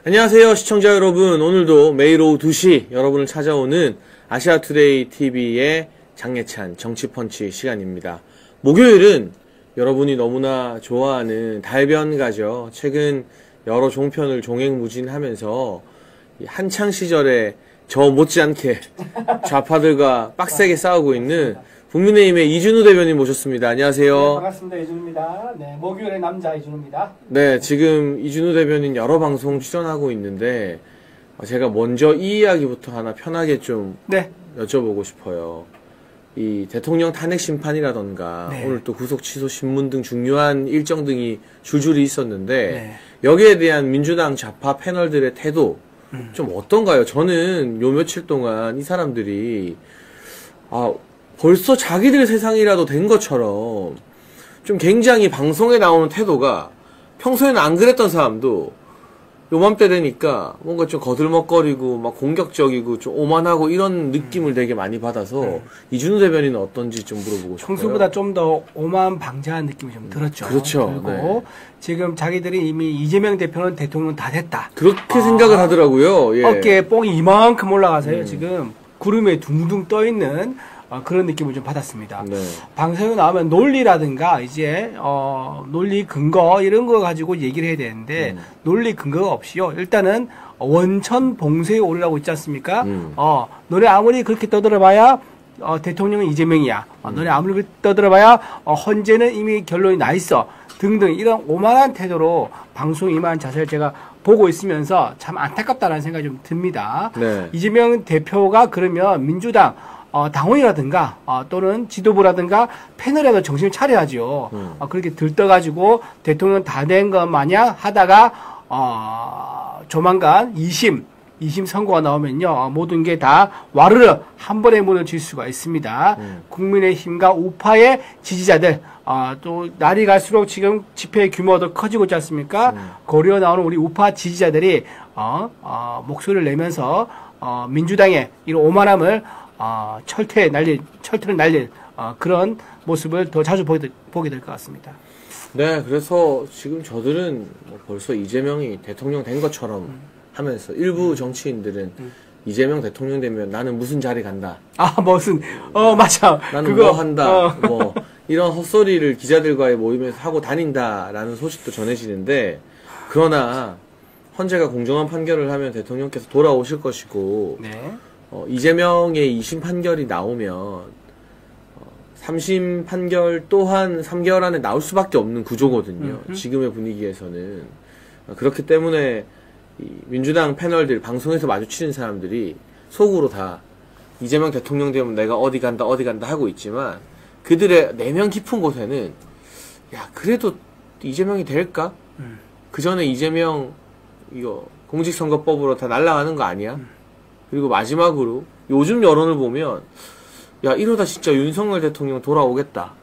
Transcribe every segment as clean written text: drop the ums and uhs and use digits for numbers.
안녕하세요 시청자 여러분. 오늘도 매일 오후 2시 여러분을 찾아오는 아시아투데이 TV의 장예찬 정치펀치 시간입니다. 목요일은 여러분이 너무나 좋아하는 달변가죠. 최근 여러 종편을 종횡무진하면서 한창 시절에 저 못지않게 좌파들과 빡세게 싸우고 있는 국민의힘의 이준우 대변인 모셨습니다. 안녕하세요. 네, 반갑습니다. 이준우입니다. 네, 목요일의 남자 이준우입니다. 네, 지금 이준우 대변인 여러 방송 출연하고 있는데 제가 먼저 이 이야기부터 하나 편하게 좀 여쭤보고 싶어요. 이 대통령 탄핵 심판이라던가 오늘 또 구속 취소 신문 등 중요한 일정 등이 줄줄이 있었는데 여기에 대한 민주당 좌파 패널들의 태도 좀 어떤가요? 저는 요 며칠 동안 이 사람들이 벌써 자기들 세상이라도 된 것처럼 좀 굉장히 방송에 나오는 태도가 평소에는 안 그랬던 사람도 요맘때 되니까 뭔가 좀 거들먹거리고 막 공격적이고 좀 오만하고 이런 느낌을 되게 많이 받아서 이준우 대변인은 어떤지 좀 물어보고 싶어요. 평소보다 좀 더 오만 방자한 느낌이 좀 들었죠. 그렇죠. 그리고 지금 자기들이 이미 이재명 대표는 대통령 다 됐다. 그렇게 생각을 하더라고요. 예. 어깨에 뽕이 이만큼 올라가서요. 지금 구름에 둥둥 떠있는 그런 느낌을 좀 받았습니다. 방송에 나오면 논리라든가 이제 논리 근거 이런 거 가지고 얘기를 해야 되는데 논리 근거가 없이요. 일단은 원천 봉쇄에 오르라고 있지 않습니까? 너네 아무리 그렇게 떠들어봐야 대통령은 이재명이야. 너네 아무리 그렇게 떠들어봐야 헌재는 이미 결론이 나 있어. 등등 이런 오만한 태도로 방송에 임한 자세를 제가 보고 있으면서 참 안타깝다는 생각이 좀 듭니다. 이재명 대표가 그러면 민주당 당원이라든가 또는 지도부라든가 패널이라도 정신을 차려야죠. 그렇게 들떠가지고 대통령 다 된 것 마냥 하다가 조만간 2심 선고가 나오면요 모든 게 다 와르르 한 번에 무너질 수가 있습니다. 국민의힘과 우파의 지지자들 또 날이 갈수록 지금 집회 규모도 커지고 있지 않습니까? 거리에 나오는 우리 우파 지지자들이 목소리를 내면서 민주당의 이런 오만함을 철퇴를 날릴 그런 모습을 더 자주 보게 될 것 같습니다. 네, 그래서 지금 저들은 벌써 이재명이 대통령 된 것처럼 하면서 일부 정치인들은 이재명 대통령 되면 나는 무슨 자리 간다. 맞아. 나는 뭐 한다. 뭐 이런 헛소리를 기자들과의 모임에서 하고 다닌다라는 소식도 전해지는데 그러나 헌재가 공정한 판결을 하면 대통령께서 돌아오실 것이고 이재명의 2심 판결이 나오면 3심 판결 또한 3개월 안에 나올 수밖에 없는 구조거든요. 지금의 분위기에서는. 그렇기 때문에 이 민주당 패널들 방송에서 마주치는 사람들이 속으로 다 이재명 대통령 되면 내가 어디 간다 하고 있지만 그들의 내면 깊은 곳에는 야 그래도 이재명이 될까? 그 전에 이재명 이거 공직선거법으로 다 날아가는 거 아니야? 그리고 마지막으로 요즘 여론을 보면 야 이러다 진짜 윤석열 대통령 돌아오겠다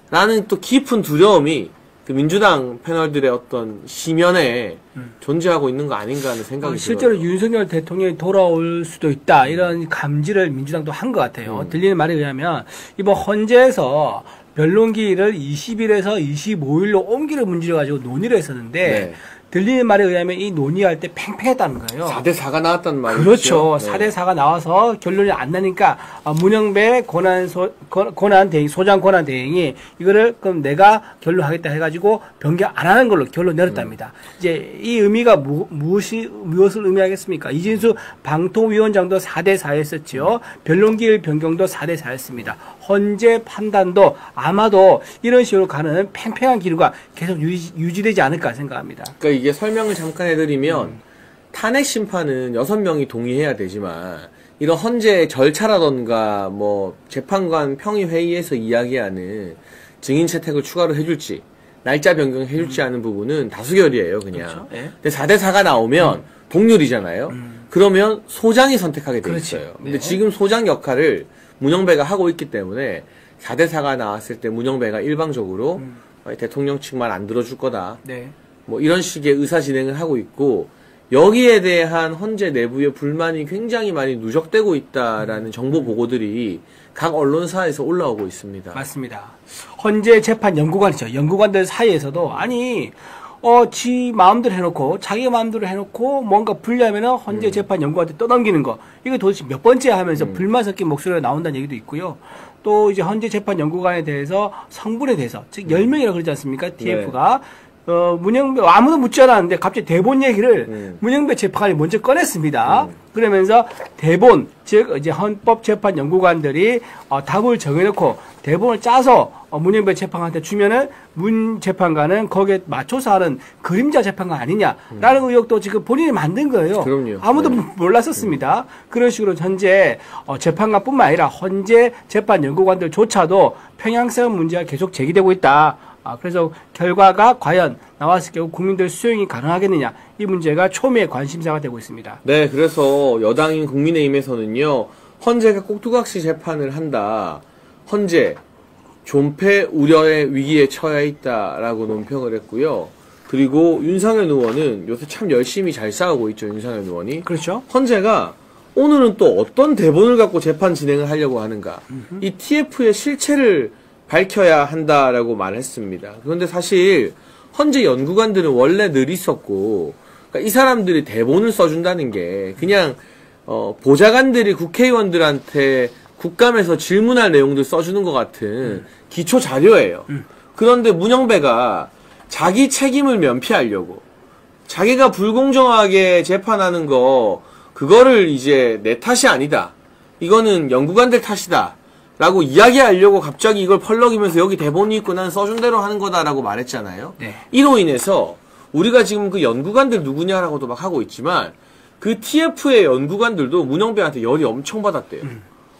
라는 또 깊은 두려움이 그 민주당 패널들의 어떤 심연에 존재하고 있는 거 아닌가 하는 생각이 실제로 들어요. 윤석열 대통령이 돌아올 수도 있다 이런 감지를 민주당도 한 것 같아요. 들리는 말에 의하면 이번 헌재에서 변론기일을 20일에서 25일로 옮기는 문제를 가지고 논의를 했었는데 들리는 말에 의하면 이 논의할 때 팽팽했다는 거예요. 4대4가 나왔다는 말이죠. 그렇죠. 4대4가 나와서 결론이 안 나니까 문영배 소장 권한 대행이 이거를 그럼 내가 결론하겠다 해가지고 변경 안 하는 걸로 결론 내렸답니다. 이제 이 의미가 무엇을 의미하겠습니까? 이진수 방통위원장도 4대4였었죠. 변론기일 변경도 4대4였습니다. 헌재 판단도 아마도 이런 식으로 가는 팽팽한 기류가 계속 유지되지 않을까 생각합니다. 그러니까 이게 설명을 잠깐 해드리면 탄핵 심판은 6명이 동의해야 되지만 이런 헌재 절차라던가 뭐 재판관 평의회의에서 이야기하는 증인 채택을 추가로 해줄지 날짜 변경을 해줄지 하는 부분은 다수결이에요 그냥. 근데 4대4가 나오면 동률이잖아요. 그러면 소장이 선택하게 돼 있어요. 근데 지금 소장 역할을 문영배가 하고 있기 때문에 4대4가 나왔을 때 문영배가 일방적으로 대통령 측 말 안 들어줄 거다. 뭐 이런 식의 의사 진행을 하고 있고 여기에 대한 헌재 내부의 불만이 굉장히 많이 누적되고 있다라는 정보 보고들이 각 언론사에서 올라오고 있습니다. 맞습니다. 헌재 재판 연구관이죠. 연구관들 사이에서도 아니 지 마음대로 해놓고, 자기 마음대로 해놓고, 뭔가 불리하면은 헌재 재판 연구한테 떠넘기는 거. 이게 도대체 몇 번째 하면서 불만 섞인 목소리가 나온다는 얘기도 있고요. 또 이제 헌재 재판 연구관에 대해서 성분에 대해서, 즉 10명이라고 그러지 않습니까? TF가. 문영배, 아무도 묻지 않았는데 갑자기 대본 얘기를 문영배 재판관이 먼저 꺼냈습니다. 그러면서 대본, 즉, 이제 헌법재판연구관들이 답을 정해놓고 대본을 짜서 문영배 재판관한테 주면은 문 재판관은 거기에 맞춰서 하는 그림자 재판관 아니냐라는 의혹도 지금 본인이 만든 거예요. 그럼요. 아무도 몰랐었습니다. 그런 식으로 현재 재판관뿐만 아니라 헌재 재판연구관들조차도 평양성 문제가 계속 제기되고 있다. 그래서 결과가 과연 나왔을 경우 국민들 수용이 가능하겠느냐, 이 문제가 초미의 관심사가 되고 있습니다. 네, 그래서 여당인 국민의힘에서는요, 헌재가 꼭두각시 재판을 한다, 헌재 존폐 우려의 위기에 처해 있다라고 논평을 했고요. 그리고 윤상현 의원은 요새 참 열심히 잘 싸우고 있죠, 윤상현 의원이. 그렇죠. 헌재가 오늘은 또 어떤 대본을 갖고 재판 진행을 하려고 하는가, 이 TF의 실체를 밝혀야 한다라고 말했습니다. 그런데 사실 헌재 연구관들은 원래 늘 있었고, 그러니까 이 사람들이 대본을 써준다는 게 그냥 보좌관들이 국회의원들한테 국감에서 질문할 내용들 써주는 것 같은 기초 자료예요. 그런데 문영배가 자기 책임을 면피하려고, 자기가 불공정하게 재판하는 거, 그거를 이제 내 탓이 아니다, 이거는 연구관들 탓이다 라고 이야기하려고 갑자기 이걸 펄럭이면서 여기 대본이 있고 난 써준 대로 하는 거다라고 말했잖아요. 네. 이로 인해서 우리가 지금 그 연구관들 누구냐라고도 막 하고 있지만, 그 TF의 연구관들도 문영배한테 열이 엄청 받았대요.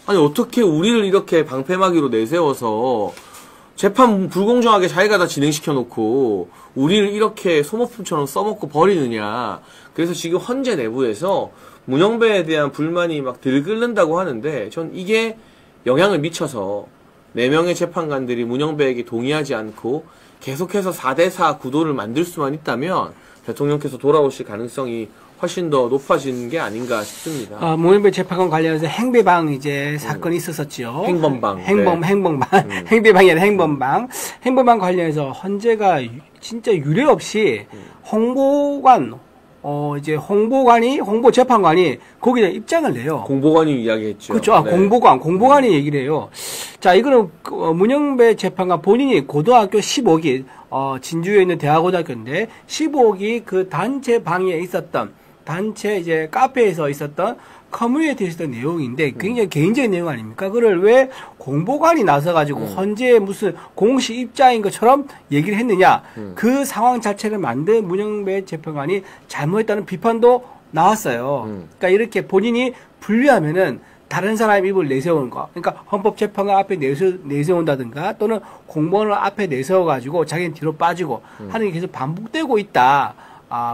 아니, 어떻게 우리를 이렇게 방패막이로 내세워서 재판 불공정하게 자기가 다 진행시켜놓고 우리를 이렇게 소모품처럼 써먹고 버리느냐. 그래서 지금 헌재 내부에서 문영배에 대한 불만이 막 들끓는다고 하는데, 전 이게 영향을 미쳐서 4명의 재판관들이 문영배에게 동의하지 않고 계속해서 4대4 구도를 만들 수만 있다면 대통령께서 돌아오실 가능성이 훨씬 더 높아지는 게 아닌가 싶습니다. 문영배 재판관 관련해서 행배방 이제 사건이 있었었죠. 행범방. 행범방. 행배방이 아니라 행범방. 행범방 관련해서 헌재가 진짜 유례 없이 홍보관이, 홍보재판관이 거기에 입장을 내요. 공보관이 이야기했죠. 그렇죠. 네. 공보관이 얘기를 해요. 자, 이거는 문영배 재판관 본인이 고등학교 15기, 진주에 있는 대학고등학교인데 15기 그 단체 방에 있었던, 단체 이제 카페에서 있었던 커뮤니티에 있었던 내용인데 굉장히 개인적인 내용 아닙니까? 그걸 왜 공보관이 나서가지고 헌재의 무슨 공식 입장인 것처럼 얘기를 했느냐? 그 상황 자체를 만든 문영배 재판관이 잘못했다는 비판도 나왔어요. 그러니까 이렇게 본인이 불리하면은 다른 사람 입을 내세우는 거. 그러니까 헌법재판관 앞에 내세운다든가 또는 공무원을 앞에 내세워가지고 자기는 뒤로 빠지고 하는 게 계속 반복되고 있다.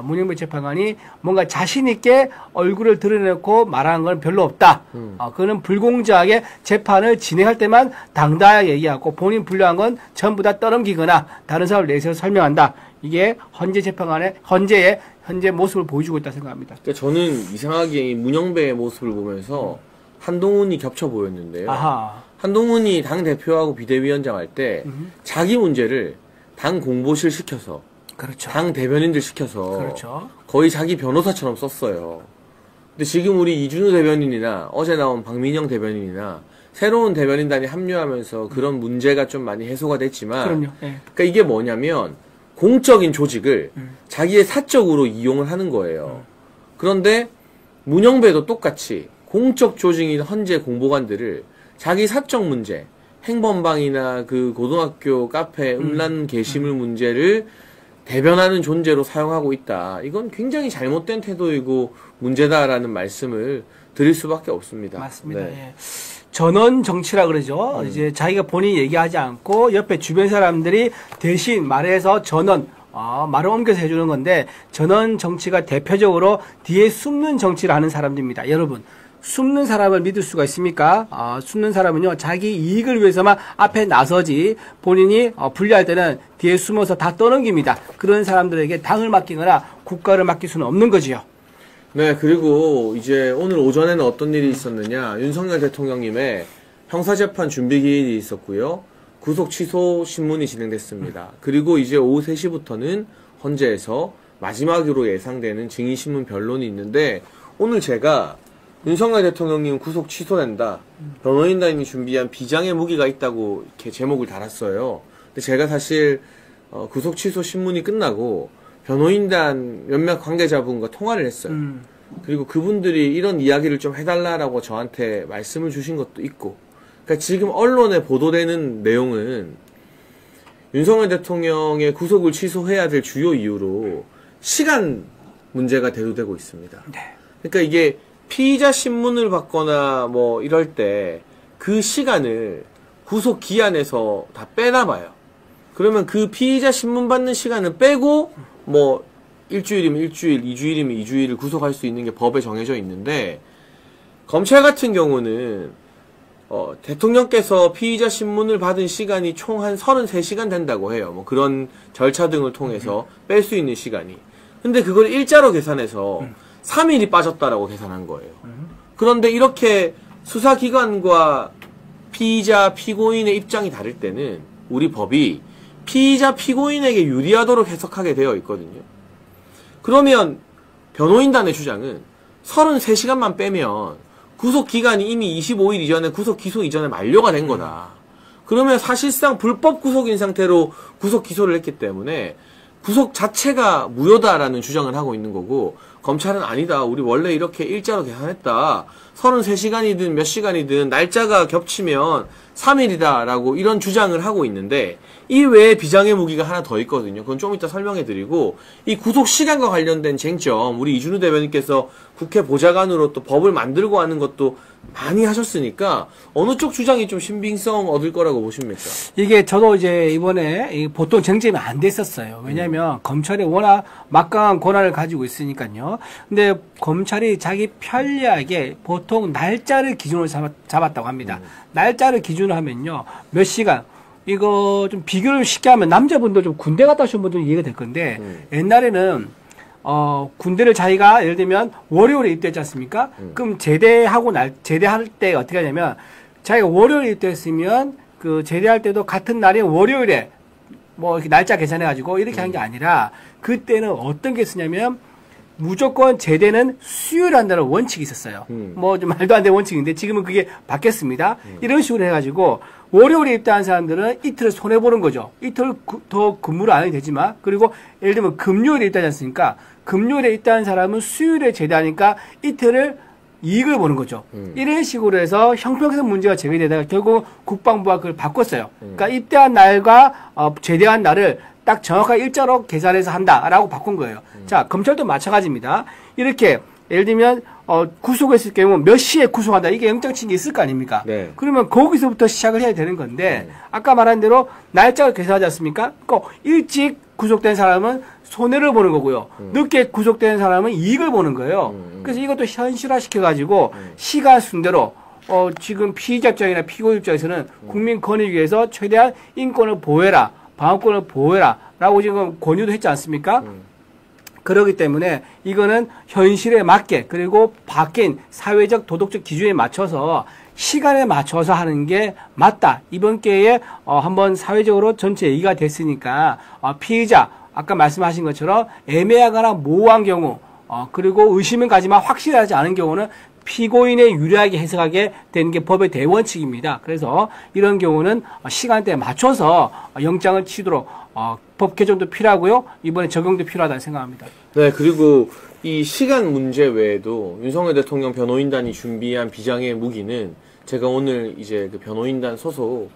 문영배 재판관이 뭔가 자신있게 얼굴을 드러내놓고 말하는 건 별로 없다. 그거는 불공정하게 재판을 진행할 때만 당당하게 얘기하고 본인 불리한 건 전부 다 떠넘기거나 다른 사람을 내세워 설명한다. 이게 헌재 재판관의 현재 모습을 보여주고 있다 생각합니다. 그러니까 저는 이상하게 이 문영배의 모습을 보면서 한동훈이 겹쳐 보였는데요. 아하. 한동훈이 당대표하고 비대위원장 할 때 자기 문제를 당 공보실 시켜서, 그렇죠. 당 대변인들 시켜서 그렇죠. 거의 자기 변호사처럼 썼어요. 근데 지금 우리 이준우 대변인이나 어제 나온 박민영 대변인이나 새로운 대변인단이 합류하면서 그런 문제가 좀 많이 해소가 됐지만, 그럼요. 예. 그러니까 이게 뭐냐면 공적인 조직을 자기의 사적으로 이용을 하는 거예요. 그런데 문영배도 똑같이 공적 조직인 헌재 공보관들을 자기 사적 문제, 행범방이나 그 고등학교 카페 음란 게시물 문제를 대변하는 존재로 사용하고 있다. 이건 굉장히 잘못된 태도이고 문제다라는 말씀을 드릴 수밖에 없습니다. 맞습니다. 네. 예. 전원 정치라 그러죠. 이제 자기가 본인이 얘기하지 않고 옆에 주변 사람들이 대신 말해서 말을 옮겨서 해주는 건데, 전원 정치가 대표적으로 뒤에 숨는 정치를 하는 사람들입니다. 여러분, 숨는 사람을 믿을 수가 있습니까? 숨는 사람은요, 자기 이익을 위해서만 앞에 나서지, 본인이 불리할 때는 뒤에 숨어서 다 떠넘깁니다. 그런 사람들에게 당을 맡기거나 국가를 맡길 수는 없는 거지요. 네, 그리고 이제 오늘 오전에는 어떤 일이 있었느냐. 윤석열 대통령님의 형사재판 준비기일이 있었고요. 구속 취소 신문이 진행됐습니다. 그리고 이제 오후 3시부터는 헌재에서 마지막으로 예상되는 증인신문 변론이 있는데, 오늘 제가 윤석열 대통령님 구속 취소된다, 변호인단이 준비한 비장의 무기가 있다고 이렇게 제목을 달았어요. 근데 제가 사실 구속 취소 신문이 끝나고 변호인단 몇몇 관계자분과 통화를 했어요. 그리고 그분들이 이런 이야기를 좀 해달라라고 저한테 말씀을 주신 것도 있고, 그러니까 지금 언론에 보도되는 내용은 윤석열 대통령의 구속을 취소해야 될 주요 이유로 시간 문제가 대두되고 있습니다. 그러니까 이게 피의자 신문을 받거나 뭐 이럴 때 그 시간을 구속 기한에서 다 빼놔봐요. 그러면 그 피의자 신문 받는 시간을 빼고 뭐 일주일이면 일주일, 2주일이면 2주일을 구속할 수 있는 게 법에 정해져 있는데, 검찰 같은 경우는 대통령께서 피의자 신문을 받은 시간이 총 한 33시간 된다고 해요. 뭐 그런 절차 등을 통해서 뺄 수 있는 시간이. 근데 그걸 일자로 계산해서 3일이 빠졌다라고 계산한 거예요. 그런데 이렇게 수사기관과 피의자, 피고인의 입장이 다를 때는 우리 법이 피의자, 피고인에게 유리하도록 해석하게 되어 있거든요. 그러면 변호인단의 주장은 33시간만 빼면 구속기간이 이미 25일 이전에 구속 기소 이전에 만료가 된 거다. 그러면 사실상 불법 구속인 상태로 구속 기소를 했기 때문에 구속 자체가 무효다라는 주장을 하고 있는 거고, 검찰은 아니다, 우리 원래 이렇게 일자로 계산했다, 33시간이든 몇 시간이든 날짜가 겹치면 3일이다 라고 이런 주장을 하고 있는데, 이 외에 비장의 무기가 하나 더 있거든요. 그건 좀 이따 설명해 드리고, 이 구속 시간과 관련된 쟁점, 우리 이준우 대변인께서 국회 보좌관으로 또 법을 만들고 하는 것도 많이 하셨으니까 어느 쪽 주장이 좀 신빙성 얻을 거라고 보십니까? 이게 저도 이제 이번에 보통 쟁점이 안 됐었어요. 왜냐하면 검찰이 워낙 막강한 권한을 가지고 있으니까요. 근데 검찰이 자기 편리하게 보통 날짜를 기준으로 잡았다고 합니다. 날짜를 기준으로 하면요, 몇 시간, 이거 좀 비교를 쉽게 하면 남자분들 좀 군대 갔다 오신 분들은 이해가 될 건데, 옛날에는 군대를 자기가 예를 들면 월요일에 입대했지 않습니까? 그럼 제대할 때 어떻게 하냐면, 자기가 월요일에 입대했으면 그 제대할 때도 같은 날인 월요일에 뭐 이렇게 날짜 계산해가지고 이렇게 하는 게 아니라, 그때는 어떤 게 쓰냐면 무조건 제대는 수요일에 한다는 원칙이 있었어요. 뭐 좀 말도 안 되는 원칙인데 지금은 그게 바뀌었습니다. 이런 식으로 해가지고 월요일에 입대한 사람들은 이틀을 손해보는 거죠. 이틀 더 근무를 안 해도 되지만, 그리고 예를 들면 금요일에 입대하지 않습니까? 금요일에 입대한 사람은 수요일에 제대하니까 이틀을 이익을 보는 거죠. 이런 식으로 해서 형평성 문제가 제기되다가 결국 국방부가 그걸 바꿨어요. 그러니까 입대한 날과 제대한 날을 딱 정확하게 일자로 계산해서 한다라고 바꾼 거예요. 자, 검찰도 마찬가지입니다. 이렇게 예를 들면 구속했을 경우 몇 시에 구속한다, 이게 영장친이 있을 거 아닙니까? 네. 그러면 거기서부터 시작을 해야 되는 건데, 아까 말한 대로 날짜를 계산하지 않습니까? 그러니까 일찍 구속된 사람은 손해를 보는 거고요. 늦게 구속된 사람은 이익을 보는 거예요. 그래서 이것도 현실화 시켜가지고 시간 순대로 지금 피의자 입장이나 피고인 입장에서는 국민 권익 위해서 최대한 인권을 보호해라, 방어권을 보호해라 라고 지금 권유도 했지 않습니까? 그렇기 때문에 이거는 현실에 맞게, 그리고 바뀐 사회적 도덕적 기준에 맞춰서 시간에 맞춰서 하는 게 맞다. 이번 기회에 한번 사회적으로 전체 얘기가 됐으니까 피의자, 아까 말씀하신 것처럼 애매하거나 모호한 경우, 그리고 의심은 가지만 확실하지 않은 경우는 피고인에 유리하게 해석하게 되는 게 법의 대원칙입니다. 그래서 이런 경우는 시간대에 맞춰서 영장을 치도록 법 개정도 필요하고요. 이번에 적용도 필요하다고 생각합니다. 네, 그리고 이 시간 문제 외에도 윤석열 대통령 변호인단이 준비한 비장의 무기는, 제가 오늘 이제 그 변호인단 소속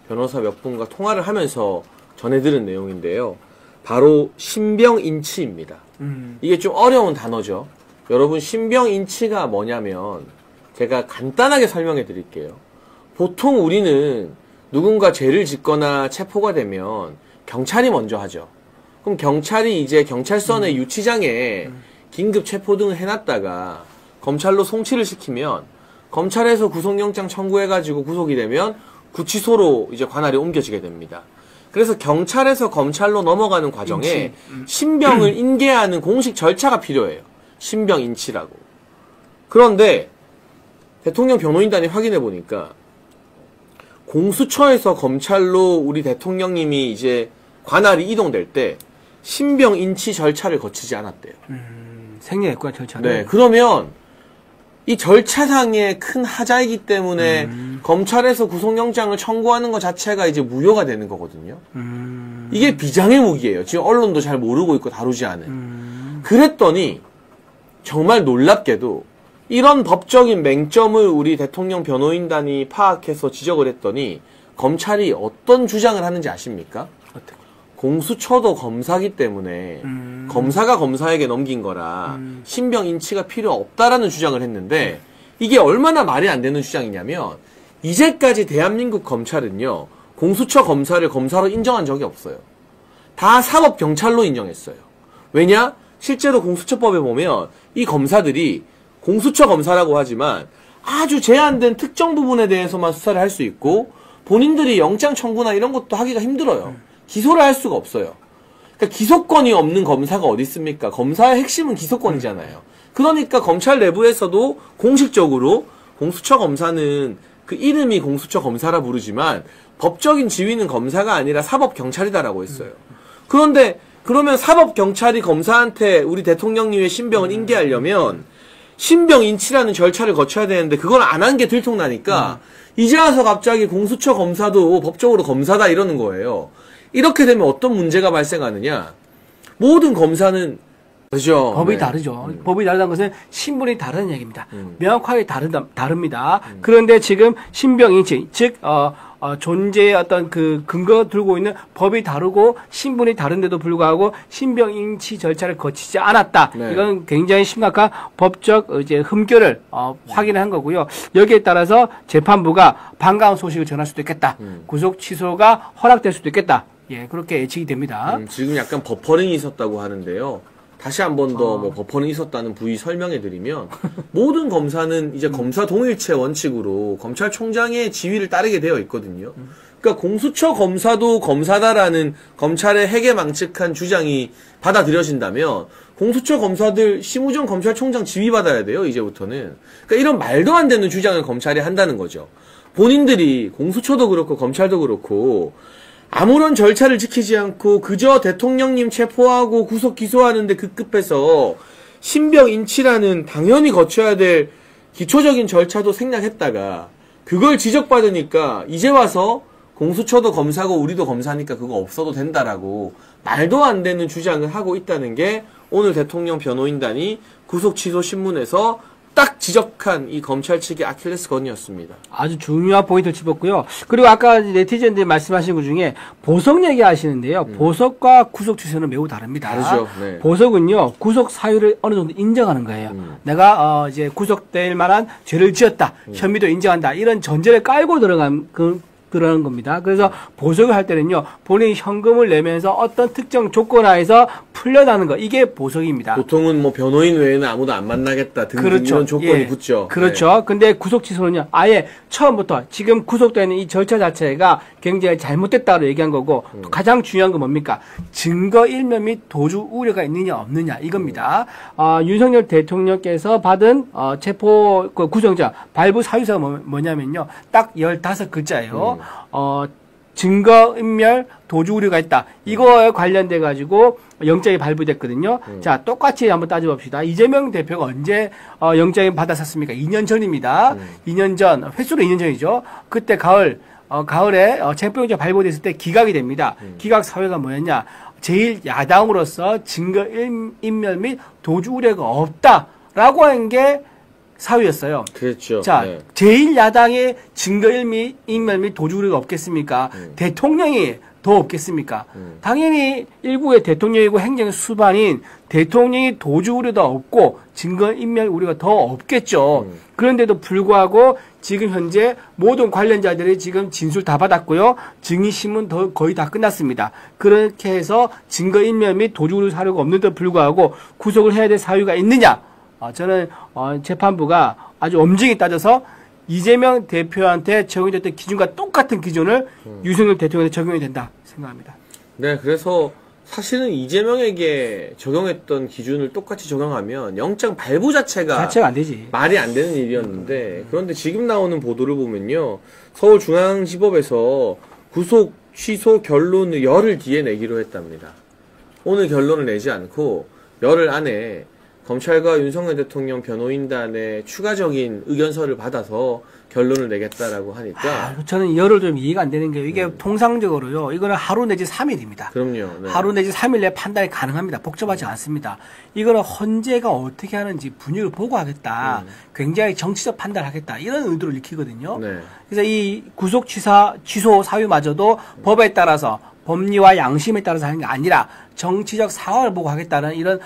변호사 몇 분과 통화를 하면서 전해들은 내용인데요. 바로 신병인치입니다. 이게 좀 어려운 단어죠. 여러분, 신병인치가 뭐냐면 제가 간단하게 설명해 드릴게요. 보통 우리는 누군가 죄를 짓거나 체포가 되면 경찰이 먼저 하죠. 그럼 경찰이 이제 경찰서 내 유치장에 긴급 체포 등을 해놨다가 검찰로 송치를 시키면, 검찰에서 구속영장 청구해가지고 구속이 되면 구치소로 이제 관할이 옮겨지게 됩니다. 그래서 경찰에서 검찰로 넘어가는 과정에 신병을 인계하는 공식 절차가 필요해요. 신병인치라고. 그런데 대통령 변호인단이 확인해 보니까 공수처에서 검찰로 우리 대통령님이 이제 관할이 이동될 때 신병 인치 절차를 거치지 않았대요. 생략했구나, 절차를. 네, 그러면 이 절차상의 큰 하자이기 때문에 검찰에서 구속영장을 청구하는 것 자체가 이제 무효가 되는 거거든요. 이게 비장의 무기예요. 지금 언론도 잘 모르고 있고 다루지 않은. 그랬더니 정말 놀랍게도 이런 법적인 맹점을 우리 대통령 변호인단이 파악해서 지적을 했더니 검찰이 어떤 주장을 하는지 아십니까? 어떻게? 공수처도 검사기 때문에 검사가 검사에게 넘긴 거라 신병 인치가 필요 없다라는 주장을 했는데 이게 얼마나 말이 안 되는 주장이냐면 이제까지 대한민국 검찰은요 공수처 검사를 검사로 인정한 적이 없어요. 다 사법경찰로 인정했어요. 왜냐? 실제로 공수처법에 보면 이 검사들이 공수처 검사라고 하지만 아주 제한된 특정 부분에 대해서만 수사를 할 수 있고 본인들이 영장 청구나 이런 것도 하기가 힘들어요. 기소를 할 수가 없어요. 그러니까 기소권이 없는 검사가 어디 있습니까? 검사의 핵심은 기소권이잖아요. 그러니까 검찰 내부에서도 공식적으로 공수처 검사는 그 이름이 공수처 검사라 부르지만 법적인 지위는 검사가 아니라 사법경찰이다라고 했어요. 그런데 그러면 사법경찰이 검사한테 우리 대통령님의 신병을 인계하려면 신병 인치라는 절차를 거쳐야 되는데 그걸 안 한 게 들통나니까 이제 와서 갑자기 공수처 검사도 법적으로 검사다 이러는 거예요. 이렇게 되면 어떤 문제가 발생하느냐. 모든 검사는 다르죠. 법이 네. 다르죠. 법이 다르다는 것은 신분이 다르는 얘기입니다. 명확하게 다릅니다. 그런데 지금 신병 인치, 즉 존재의 어떤 그 근거가 들고 있는 법이 다르고 신분이 다른데도 불구하고 신병 인치 절차를 거치지 않았다. 네. 이건 굉장히 심각한 법적 이제 흠결을 확인한 거고요. 여기에 따라서 재판부가 반가운 소식을 전할 수도 있겠다. 구속 취소가 허락될 수도 있겠다. 예, 그렇게 예측이 됩니다. 지금 약간 버퍼링이 있었다고 하는데요. 다시 한 번 더 뭐 버퍼링이 있었다는 부위 설명해 드리면 모든 검사는 이제 검사 동일체 원칙으로 검찰총장의 지위를 따르게 되어 있거든요. 그러니까 공수처 검사도 검사다라는 검찰의 해괴망측한 주장이 받아들여진다면 공수처 검사들 심우정 검찰총장 지위 받아야 돼요. 이제부터는. 그러니까 이런 말도 안 되는 주장을 검찰이 한다는 거죠. 본인들이 공수처도 그렇고 검찰도 그렇고 아무런 절차를 지키지 않고 그저 대통령님 체포하고 구속 기소하는데 급급해서 신병 인치라는 당연히 거쳐야 될 기초적인 절차도 생략했다가 그걸 지적받으니까 이제 와서 공수처도 검사고 우리도 검사니까 그거 없어도 된다라고 말도 안 되는 주장을 하고 있다는 게 오늘 대통령 변호인단이 구속 취소 신문에서 딱 지적한 이 검찰 측의 아킬레스건이었습니다. 아주 중요한 포인트를 짚었고요. 그리고 아까 네티즌들이 말씀하신 것 중에 보석 얘기하시는데요. 보석과 구속 취소는 매우 다릅니다. 다르죠. 네. 보석은요, 구속 사유를 어느 정도 인정하는 거예요. 내가 이제 구속될 만한 죄를 지었다, 혐의도 인정한다 이런 전제를 깔고 들어간 그러는 겁니다. 그래서 보석을 할 때는요, 본인이 현금을 내면서 어떤 특정 조건 하에서 풀려나는 거, 이게 보석입니다. 보통은 뭐 변호인 외에는 아무도 안 만나겠다 등등 그렇죠. 이런 조건이 예. 붙죠. 그렇죠. 네. 근데 구속 취소는요, 아예 처음부터 지금 구속되는 이 절차 자체가 굉장히 잘못됐다고 얘기한 거고, 또 가장 중요한 건 뭡니까? 증거 일면 및 도주 우려가 있느냐 없느냐 이겁니다. 윤석열 대통령께서 받은 체포 구속영장 발부 사유서가 뭐냐면요, 딱 15글자예요. 증거인멸 도주 우려가 있다. 이거에 관련돼 가지고 영장이 발부됐거든요. 자, 똑같이 한번 따져봅시다. 이재명 대표가 언제 영장을 받았었습니까? 2년 전입니다. 2년 전, 횟수로 2년 전이죠. 그때 가을에 체포영장 발부됐을 때 기각이 됩니다. 기각 사유가 뭐였냐? 제1야당으로서 증거인멸 및 도주 우려가 없다라고 한 게 사유였어요. 그렇죠. 자, 네. 제1야당의 증거인멸 및 도주 우려가 없겠습니까? 대통령이 더 없겠습니까? 당연히 일부의 대통령이고 행정의 수반인 대통령이 도주 우려도 없고 증거인멸 우려가 더 없겠죠. 그런데도 불구하고 지금 현재 모든 관련자들이 지금 진술 다 받았고요. 증인신문 거의 다 끝났습니다. 그렇게 해서 증거인멸 및 도주 우려 사유가 없는데도 불구하고 구속을 해야 될 사유가 있느냐? 저는 재판부가 아주 엄중히 따져서 이재명 대표한테 적용됐던 기준과 똑같은 기준을 윤석열 대통령한테 적용이 된다 생각합니다. 네, 그래서 사실은 이재명에게 적용했던 기준을 똑같이 적용하면 영장 발부 자체가 안 되지. 말이 안 되는 일이었는데 그런데 지금 나오는 보도를 보면요. 서울중앙지법에서 구속 취소 결론을 열흘 뒤에 내기로 했답니다. 오늘 결론을 내지 않고 열흘 안에 검찰과 윤석열 대통령 변호인단의 추가적인 의견서를 받아서 결론을 내겠다라고 하니까 저는 열흘 좀 이해가 안 되는 게 이게 통상적으로요. 이거는 하루 내지 3일입니다. 그럼요. 네. 하루 내지 3일 내에 판단이 가능합니다. 복잡하지 않습니다. 이거는 헌재가 어떻게 하는지 분위기를 보고 하겠다. 굉장히 정치적 판단을 하겠다. 이런 의도를 익히거든요. 네. 그래서 이 구속 취소 사유마저도 법에 따라서 법리와 양심에 따라서 하는 게 아니라 정치적 상황을 보고 하겠다는 이런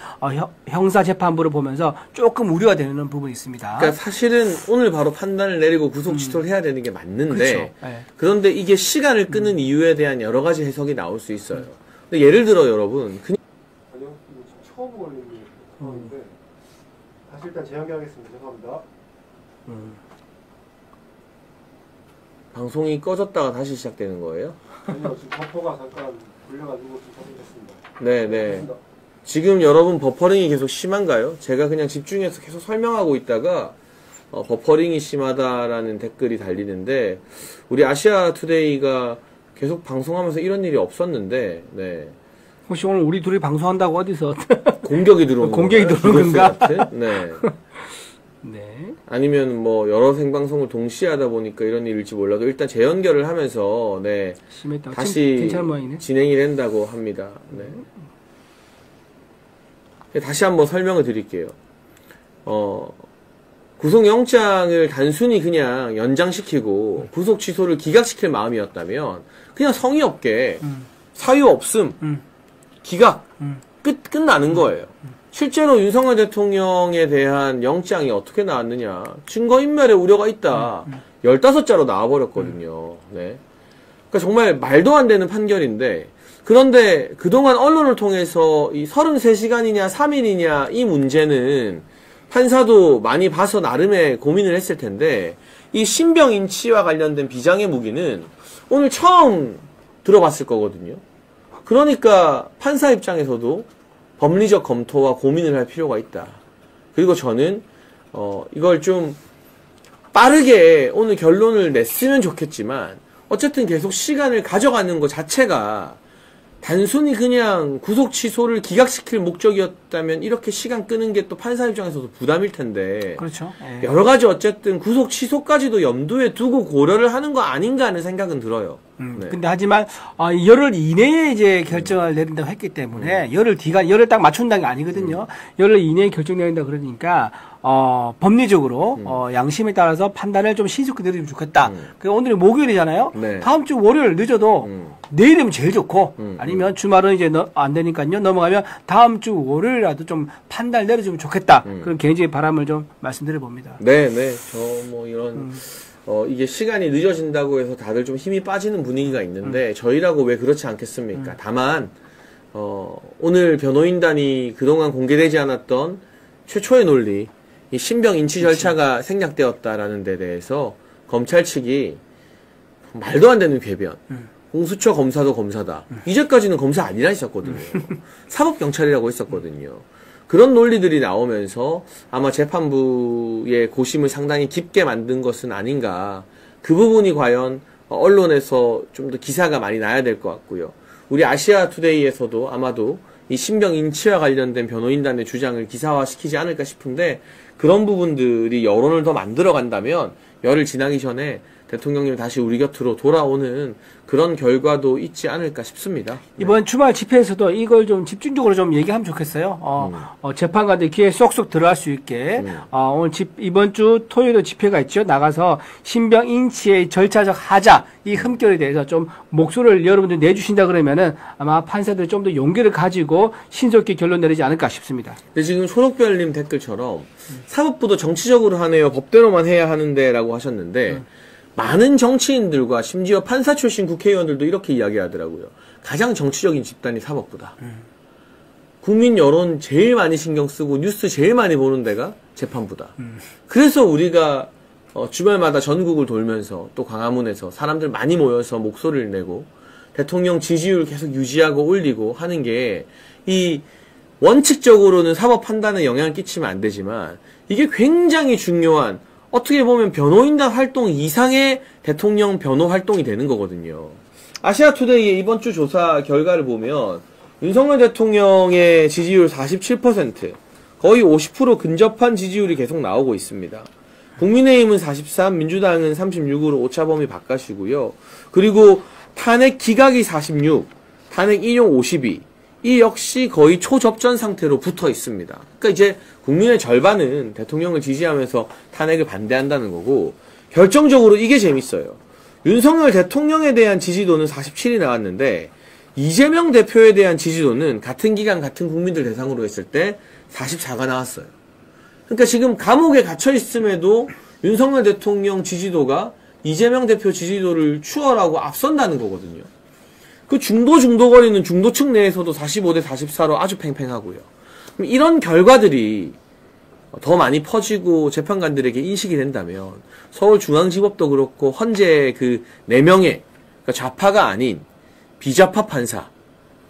형사재판부를 보면서 조금 우려가 되는 부분이 있습니다. 그러니까 사실은 오늘 바로 판단을 내리고 구속 취소를 해야 되는 게 맞는데 그렇죠. 네. 그런데 이게 시간을 끄는 이유에 대한 여러 가지 해석이 나올 수 있어요. 근데 예를 들어 여러분 그냥 아니요, 이거 지금 처음 걸린 상황인데 다시 일단 재연결하겠습니다. 죄송합니다. 방송이 꺼졌다가 다시 시작되는 거예요? 아니요, 지금 버퍼가 잠깐 불려가지고 좀 터졌습니다. 네네. 지금 여러분 버퍼링이 계속 심한가요? 제가 그냥 집중해서 계속 설명하고 있다가 버퍼링이 심하다라는 댓글이 달리는데 우리 아시아투데이가 계속 방송하면서 이런 일이 없었는데 네. 혹시 오늘 우리 둘이 방송한다고 어디서 공격이 들어오는 공격이 건가요? 들어오는 건가? 같은? 네. 네. 아니면 뭐 여러 생방송을 동시에 하다 보니까 이런 일일지 몰라도 일단 재연결을 하면서 네. 심했다고. 다시 괜찮은 모양이네. 진행이 된다고 합니다. 네. 다시 한번 설명을 드릴게요. 구속영장을 단순히 그냥 연장시키고 구속 취소를 기각시킬 마음이었다면 그냥 성의 없게 사유 없음 기각 끝나는 거예요. 실제로 윤석열 대통령에 대한 영장이 어떻게 나왔느냐 증거인멸의 우려가 있다 15자로 나와버렸거든요. 네. 그러니까 정말 말도 안 되는 판결인데 그런데 그동안 언론을 통해서 이 33시간이냐 3일이냐 이 문제는 판사도 많이 봐서 나름의 고민을 했을 텐데 이 신병 인치와 관련된 비장의 무기는 오늘 처음 들어봤을 거거든요. 그러니까 판사 입장에서도 법리적 검토와 고민을 할 필요가 있다. 그리고 저는 이걸 좀 빠르게 오늘 결론을 냈으면 좋겠지만 어쨌든 계속 시간을 가져가는 것 자체가 단순히 그냥 구속 취소를 기각시킬 목적이었다면 이렇게 시간 끄는 게 또 판사 입장에서도 부담일 텐데. 그렇죠. 예. 여러 가지 어쨌든 구속 취소까지도 염두에 두고 고려를 하는 거 아닌가 하는 생각은 들어요. 네. 근데 하지만 열흘 이내에 이제 결정을 내린다고 했기 때문에 열흘 딱 맞춘다는 게 아니거든요. 열흘 이내에 결정 내린다 그러니까 법리적으로 양심에 따라서 판단을 좀 신속히 내리면 좋겠다. 오늘이 목요일이잖아요. 네. 다음 주 월요일 늦어도 내일이면 제일 좋고 아니면 주말은 이제 안 되니까요. 넘어가면 다음 주 월요일이라도 좀 판단을 내려주면 좋겠다. 그런 개인적인 바람을 좀 말씀드려 봅니다. 네. 저 뭐 이런 이게 시간이 늦어진다고 해서 다들 좀 힘이 빠지는 분위기가 있는데 저희라고 왜 그렇지 않겠습니까? 다만 오늘 변호인단이 그동안 공개되지 않았던 최초의 논리 이 신병 인치 절차가 생략되었다라는 데 대해서 검찰 측이 말도 안 되는 궤변 공수처 검사도 검사다. 이제까지는 검사 아니라 했었거든요. 사법경찰이라고 했었거든요. 그런 논리들이 나오면서 아마 재판부의 고심을 상당히 깊게 만든 것은 아닌가. 그 부분이 과연 언론에서 좀 더 기사가 많이 나야 될 것 같고요. 우리 아시아투데이에서도 아마도 이 신병 인치와 관련된 변호인단의 주장을 기사화시키지 않을까 싶은데 그런 부분들이 여론을 더 만들어 간다면 열흘 지나기 전에 대통령님이 다시 우리 곁으로 돌아오는 그런 결과도 있지 않을까 싶습니다. 이번 주말 집회에서도 이걸 좀 집중적으로 좀 얘기하면 좋겠어요. 재판관들 귀에 쏙쏙 들어갈 수 있게 오늘 이번 주 토요일에 집회가 있죠. 나가서 신병 인치의 절차적 하자 이 흠결에 대해서 좀 목소리를 여러분들 내주신다 그러면은 아마 판사들이 좀 더 용기를 가지고 신속히 결론 내리지 않을까 싶습니다. 근데 지금 초록별님 댓글처럼 사법부도 정치적으로 하네요. 법대로만 해야 하는데라고 하셨는데 많은 정치인들과 심지어 판사 출신 국회의원들도 이렇게 이야기하더라고요. 가장 정치적인 집단이 사법부다. 국민 여론 제일 많이 신경 쓰고 뉴스 제일 많이 보는 데가 재판부다. 그래서 우리가 주말마다 전국을 돌면서 또 광화문에서 사람들 많이 모여서 목소리를 내고 대통령 지지율 계속 유지하고 올리고 하는 게 이 원칙적으로는 사법 판단에 영향을 끼치면 안 되지만 이게 굉장히 중요한 어떻게 보면 변호인단 활동 이상의 대통령 변호 활동이 되는 거거든요. 아시아투데이의 이번 주 조사 결과를 보면 윤석열 대통령의 지지율 47%, 거의 50% 근접한 지지율이 계속 나오고 있습니다. 국민의힘은 43, 민주당은 36으로 오차범위 바깥이고요. 그리고 탄핵 기각이 46, 탄핵 인용 52, 이 역시 거의 초접전 상태로 붙어 있습니다. 그러니까 이제 국민의 절반은 대통령을 지지하면서 탄핵을 반대한다는 거고, 결정적으로 이게 재밌어요. 윤석열 대통령에 대한 지지도는 47이 나왔는데 이재명 대표에 대한 지지도는 같은 기간 같은 국민들 대상으로 했을 때 44가 나왔어요. 그러니까 지금 감옥에 갇혀 있음에도 윤석열 대통령 지지도가 이재명 대표 지지도를 추월하고 앞선다는 거거든요. 그 중도거리는 중도층 내에서도 45대 44로 아주 팽팽하고요. 그럼 이런 결과들이 더 많이 퍼지고 재판관들에게 인식이 된다면 서울중앙지법도 그렇고 헌재 그 4명의 그러니까 좌파가 아닌 비좌파 판사,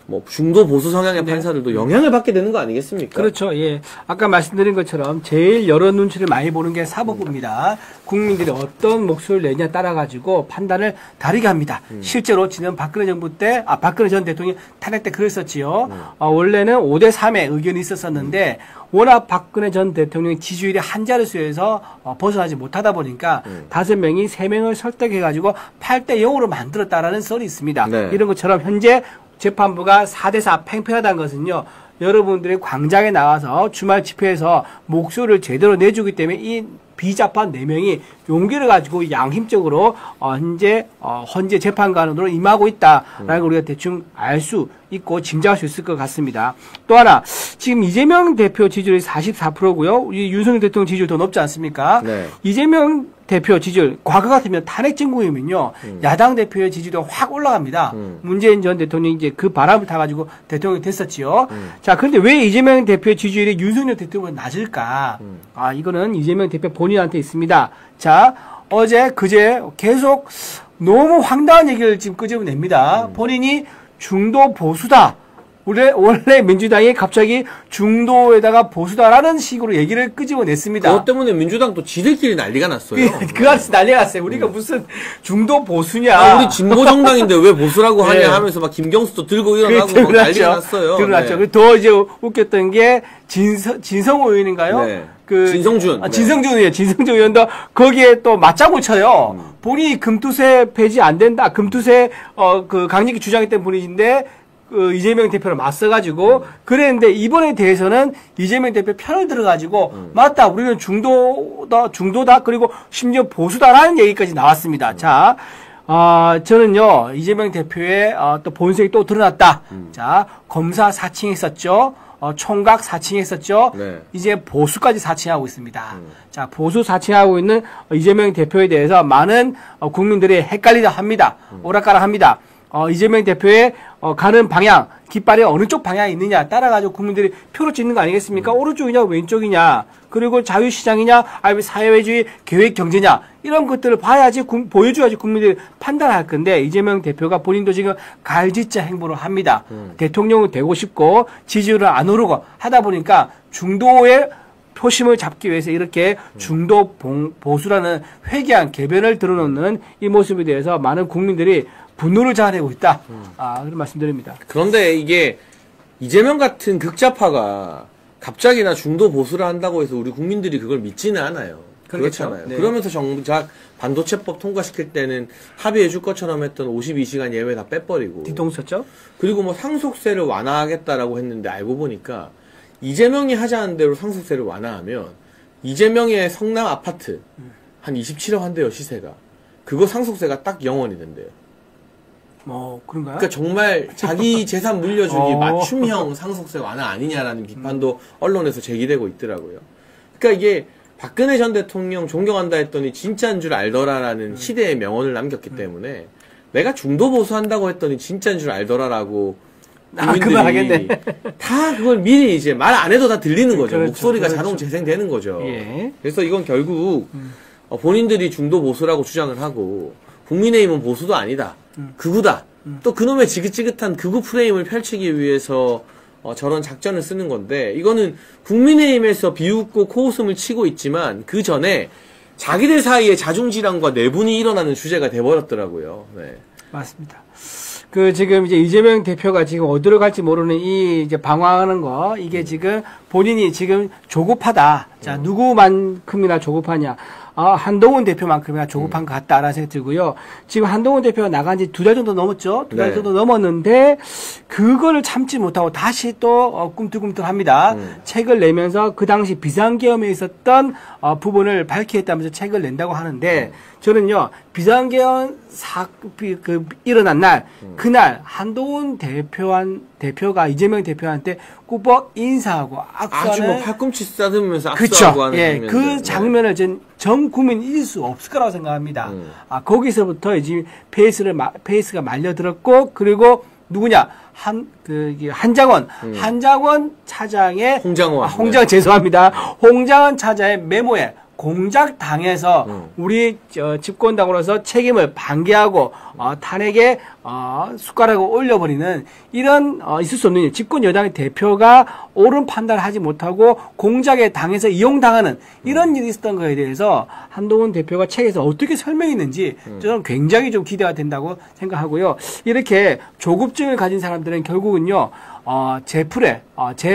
뭐 중도 보수 성향의 판사들도 영향을 받게 되는 거 아니겠습니까? 그렇죠. 예. 아까 말씀드린 것처럼 제일 여러 눈치를 많이 보는 게 사법부입니다. 국민들이 어떤 목소리를 내냐 따라 가지고 판단을 다르게 합니다. 실제로 지난 박근혜 정부 때, 박근혜 전 대통령이 탄핵 때 그랬었지요. 원래는 5대 3의 의견이 있었었는데 워낙 박근혜 전 대통령의 지지율이 한 자릿수에서 벗어나지 못하다 보니까 5명이 3명을 설득해 가지고 8대 0으로 만들었다라는 썰이 있습니다. 네. 이런 것처럼 현재 재판부가 4대4 팽팽하다는 것은요, 여러분들이 광장에 나와서 주말 집회에서 목소리를 제대로 내주기 때문에 이 비좌파 4명이 용기를 가지고 양심적으로 헌재 재판관으로 임하고 있다라는 걸 우리가 대충 알 수 있고 짐작할 수 있을 것 같습니다. 또 하나, 지금 이재명 대표 지지율이 44%고요. 윤석열 대통령 지지율 더 높지 않습니까? 네. 이재명 대표 지지율, 과거 같으면 탄핵 정국이면요, 야당 대표의 지지율이 확 올라갑니다. 문재인 전 대통령이 이제 그 바람을 타가지고 대통령이 됐었지요. 자, 그런데 왜 이재명 대표의 지지율이 윤석열 대통령보다 낮을까? 이거는 이재명 대표 본인한테 있습니다. 자, 어제, 그제 계속 너무 황당한 얘기를 지금 끄집어냅니다. 본인이 중도 보수다. 원래 민주당이 갑자기 중도에다가 보수다라는 식으로 얘기를 끄집어냈습니다. 그것 때문에 민주당도 지들끼리 난리가 났어요. 그같이 난리가 났어요. 우리가 무슨 중도 보수냐. 우리 진보 정당인데 왜 보수라고 하냐 하면서 막 김경수도 들고 일어나고 막 난리가 났어요. 드러났죠. 네. 더 이제 웃겼던 게 진성호 의원인가요? 네. 진성준. 진성준 의원, 진성준 의원도 거기에 또 맞장구 쳐요. 본인이 금투세 폐지 안 된다. 금투세, 강력히 주장했던 분인데, 이재명 대표를 맞서가지고 그랬는데 이번에 대해서는 이재명 대표 편을 들어가지고 맞다 우리는 중도다 그리고 심지어 보수다라는 얘기까지 나왔습니다. 자, 저는요 이재명 대표의 또 본색이 또 드러났다. 자, 검사 사칭했었죠. 총각 사칭했었죠. 네. 이제 보수까지 사칭하고 있습니다. 자, 보수 사칭하고 있는 이재명 대표에 대해서 많은 국민들이 헷갈리다 합니다. 오락가락 합니다. 이재명 대표의 가는 방향, 깃발이 어느 쪽 방향에 있느냐 따라가지고 국민들이 표를 찍는 거 아니겠습니까? 오른쪽이냐 왼쪽이냐 그리고 자유시장이냐 아니면 사회주의 계획경제냐 이런 것들을 봐야지 보여줘야지 국민들이 판단할 건데 이재명 대표가 본인도 지금 갈짓자 행보를 합니다. 대통령이 되고 싶고 지지율을 안 오르고 하다 보니까 중도의 표심을 잡기 위해서 이렇게 중도 보수라는 회개한 궤변을 드러놓는 이 모습에 대해서 많은 국민들이 분노를 자아내고 있다. 그런 말씀드립니다. 그런데 이게 이재명 같은 극좌파가 갑자기나 중도 보수를 한다고 해서 우리 국민들이 그걸 믿지는 않아요. 그렇잖아요. 네. 그러면서 정작 반도체법 통과시킬 때는 합의해 줄 것처럼 했던 52시간 예외 다 빼버리고. 뒤통수 쳤죠? 그리고 뭐 상속세를 완화하겠다라고 했는데 알고 보니까 이재명이 하자는 대로 상속세를 완화하면 이재명의 성남 아파트 한 27억 한대요, 시세가. 그거 상속세가 딱 0원이 된대요. 그런가요? 그러니까 정말 자기 재산 물려주기 맞춤형 상속세 완화 아니냐라는 비판도 언론에서 제기되고 있더라고요. 그러니까 이게 박근혜 전 대통령 존경한다 했더니 진짜인 줄 알더라라는 시대의 명언을 남겼기 때문에 내가 중도 보수한다고 했더니 진짜인 줄 알더라라고 국민들이 다 그걸 미리 이제 말 안 해도 다 들리는 거죠. 그렇죠, 목소리가 자동 재생되는 거죠. 예. 그래서 이건 결국 본인들이 중도 보수라고 주장을 하고 국민의힘은 보수도 아니다. 극우다. 또 그놈의 지긋지긋한 극우 프레임을 펼치기 위해서 저런 작전을 쓰는 건데 이거는 국민의힘에서 비웃고 코웃음을 치고 있지만 그 전에 자기들 사이에 자중질환과 내분이 일어나는 주제가 돼버렸더라고요. 네. 맞습니다. 그 지금 이제 이재명 대표가 지금 어디로 갈지 모르는 이 이제 방황하는 거 이게 지금 본인이 지금 조급하다. 자, 누구만큼이나 조급하냐. 한동훈 대표만큼이나 조급한 것 같다라는 생각이 들고요. 지금 한동훈 대표가 나간 지 2달 정도 넘었죠? 2달 정도 넘었는데, 그거를 참지 못하고 다시 또, 꿈틀꿈틀 합니다. 책을 내면서 그 당시 비상계엄에 있었던, 부분을 밝히겠다면서 책을 낸다고 하는데, 저는요, 비상계엄 일어난 날, 그날, 한동훈 대표가 이재명 대표한테 꾸벅 인사하고 악수하는. 아주 뭐 팔꿈치 쓰다듬으면서 악수하고 하는 예, 그 장면을 전 국민 잊을 수 없을 거라고 생각합니다. 거기서부터 이제 페이스가 말려들었고, 그리고 누구냐? 한장원 차장의 홍장원 죄송합니다. 홍장원 차장의 메모에 공작 당해서 우리 집권당으로서 책임을 방기하고 탄핵에 숟가락을 올려버리는 이런 있을 수 없는 일. 집권 여당의 대표가 옳은 판단을 하지 못하고 공작에 당해서 이용당하는 이런 일이 있었던 거에 대해서 한동훈 대표가 책에서 어떻게 설명했는지 저는 굉장히 좀 기대가 된다고 생각하고요. 이렇게 조급증을 가진 사람들은 결국은요 제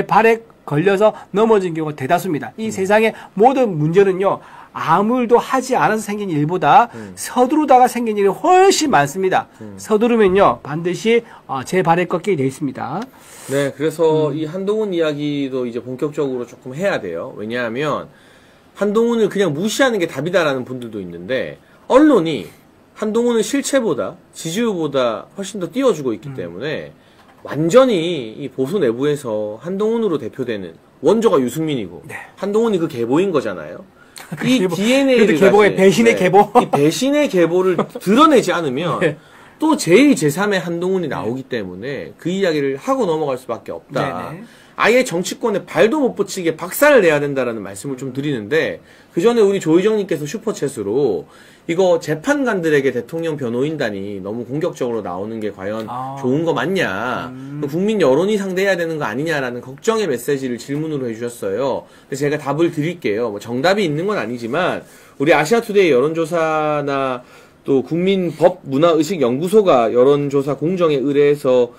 발에 걸려서 넘어진 경우가 대다수입니다. 이 세상의 모든 문제는요, 아무 일도 하지 않아서 생긴 일보다 서두르다가 생긴 일이 훨씬 많습니다. 서두르면요, 반드시 제 발에 꺾이게 되어 있습니다. 네, 그래서 이 한동훈 이야기도 이제 본격적으로 조금 해야 돼요. 왜냐하면 한동훈을 그냥 무시하는 게 답이다라는 분들도 있는데, 언론이 한동훈의 실체보다, 지지율보다 훨씬 더 띄워주고 있기 때문에, 완전히 이 보수 내부에서 한동훈으로 대표되는 원조가 유승민이고 한동훈이 그 계보인 거잖아요. 이 DNA를 계보의 배신의 계보. 이 배신의 계보를 드러내지 않으면 또 제2, 제3의 한동훈이 나오기 때문에 그 이야기를 하고 넘어갈 수밖에 없다. 아예 정치권에 발도 못 붙이게 박살을 내야 된다라는 말씀을 좀 드리는데 그 전에 우리 조희정님께서 슈퍼챗으로 이거 재판관들에게 대통령 변호인단이 너무 공격적으로 나오는 게 과연 좋은 거 맞냐 국민 여론이 상대해야 되는 거 아니냐라는 걱정의 메시지를 질문으로 해주셨어요. 그래서 제가 답을 드릴게요. 뭐 정답이 있는 건 아니지만 우리 아시아투데이 여론조사나 또 국민법문화의식연구소가 여론조사 공정에 의뢰해서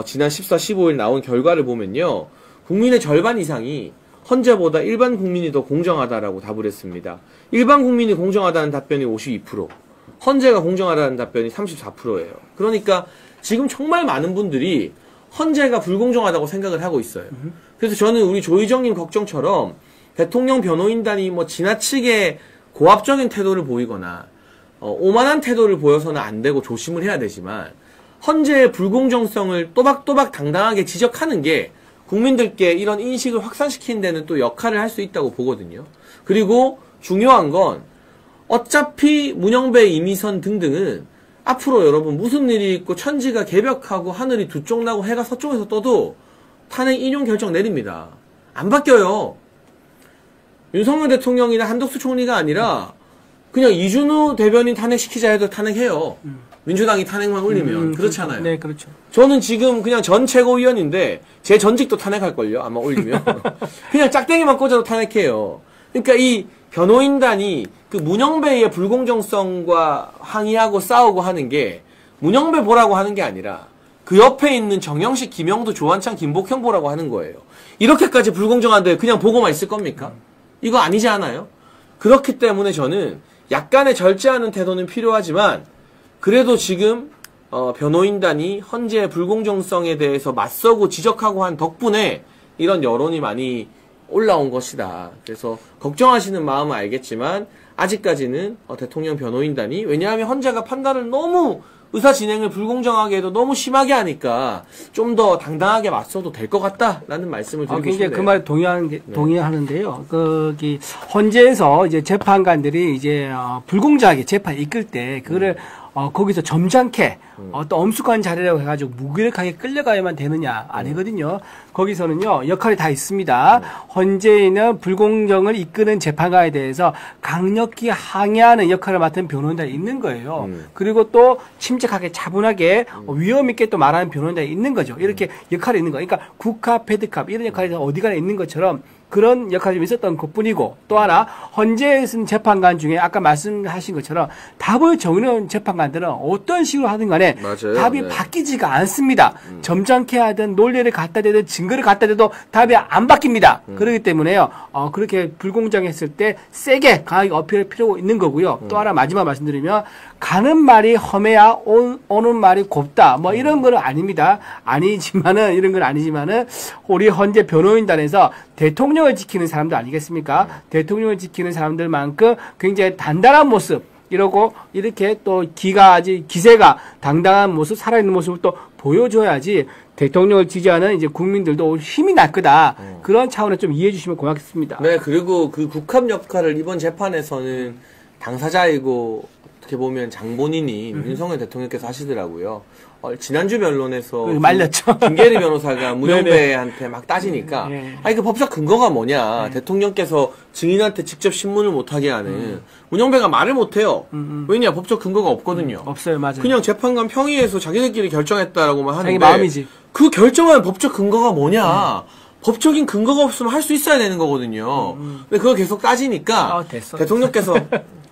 지난 14, 15일 나온 결과를 보면요. 국민의 절반 이상이 헌재보다 일반 국민이 더 공정하다라고 답을 했습니다. 일반 국민이 공정하다는 답변이 52%, 헌재가 공정하다는 답변이 34%예요. 그러니까 지금 정말 많은 분들이 헌재가 불공정하다고 생각을 하고 있어요. 그래서 저는 우리 조희정님 걱정처럼 대통령 변호인단이 뭐 지나치게 고압적인 태도를 보이거나 오만한 태도를 보여서는 안 되고 조심을 해야 되지만 헌재의 불공정성을 또박또박 당당하게 지적하는 게 국민들께 이런 인식을 확산시키는 데는 또 역할을 할 수 있다고 보거든요. 그리고 중요한 건 어차피 문영배, 이미선 등등은 앞으로 여러분 무슨 일이 있고 천지가 개벽하고 하늘이 두 쪽 나고 해가 서쪽에서 떠도 탄핵 인용 결정 내립니다. 안 바뀌어요. 윤석열 대통령이나 한덕수 총리가 아니라 그냥 이준우 대변인 탄핵시키자 해도 탄핵해요. 민주당이 탄핵만 올리면 그렇잖아요. 네, 그렇죠. 저는 지금 그냥 전 최고위원인데 제 전직도 탄핵할걸요. 아마 올리면. 그냥 짝대기만 꽂아도 탄핵해요. 그러니까 이 변호인단이 그 문영배의 불공정성과 항의하고 싸우고 하는 게 문영배 보라고 하는 게 아니라 그 옆에 있는 정영식, 김영도, 조한창, 김복형 보라고 하는 거예요. 이렇게까지 불공정한데 그냥 보고만 있을 겁니까? 이거 아니지 않아요? 그렇기 때문에 저는 약간의 절제하는 태도는 필요하지만 그래도 지금 변호인단이 헌재의 불공정성에 대해서 맞서고 지적하고 한 덕분에 이런 여론이 많이 올라온 것이다. 그래서 걱정하시는 마음은 알겠지만 아직까지는 대통령 변호인단이 왜냐하면 헌재가 판단을 너무 의사 진행을 불공정하게 해도 너무 심하게 하니까 좀 더 당당하게 맞서도 될 것 같다라는 말씀을 드리고 싶네요. 그 말 동의하는데요. 거기 헌재에서 이제 재판관들이 이제 불공정하게 재판 이끌 때 그거를 거기서 점잖게 또 엄숙한 자리라고 해가지고 무기력하게 끌려가야만 되느냐 아니거든요. 거기서는요 역할이 다 있습니다. 헌재에는 불공정을 이끄는 재판관에 대해서 강력히 항의하는 역할을 맡은 변호인단이 있는 거예요. 그리고 또 침착하게 차분하게 위험 있게 또 말하는 변호인단이 있는 거죠. 이렇게 역할이 있는 거. 그러니까 국합, 패드캅 이런 역할이 어디가나 있는 것처럼 그런 역할이 좀 있었던 것뿐이고 또 하나 헌재에 쓴 재판관 중에 아까 말씀하신 것처럼 답을 정해놓은 재판관들은 어떤 식으로 하든 간에 맞아요. 답이 네. 바뀌지가 않습니다. 점잖게 하든 논리를 갖다 대든 증거를 갖다 대도 답이 안 바뀝니다. 그렇기 때문에요. 그렇게 불공정했을 때 세게 강하게 어필할 필요가 있는 거고요. 또 하나 마지막 말씀드리면 가는 말이 험해야 오는 말이 곱다. 뭐 이런 건 아닙니다. 아니지만은 이런 건 아니지만은 우리 헌재 변호인단에서 대통령을 지키는 사람들 아니겠습니까? 대통령을 지키는 사람들만큼 굉장히 단단한 모습 이러고 이렇게 또 기세가 당당한 모습, 살아있는 모습을 또 보여줘야지 대통령을 지지하는 이제 국민들도 힘이 날 거다. 그런 차원에 좀 이해해 주시면 고맙겠습니다. 네, 그리고 그 국합 역할을 이번 재판에서는 당사자이고 어떻게 보면 장본인인 윤석열 대통령께서 하시더라고요. 지난주 변론에서 말렸죠. 김계리 변호사가 문영배한테 막 따지니까 아니 그 법적 근거가 뭐냐. 대통령께서 증인한테 직접 신문을 못하게 하는 문영배가 말을 못해요. 왜냐 법적 근거가 없거든요. 없어요. 맞아요. 그냥 재판관 평의에서 자기들끼리 결정했다라고만 하는데 자기 마음이지. 그 결정한 법적 근거가 뭐냐. 법적인 근거가 없으면 할 수 있어야 되는 거거든요. 근데 그걸 계속 따지니까 됐어. 대통령께서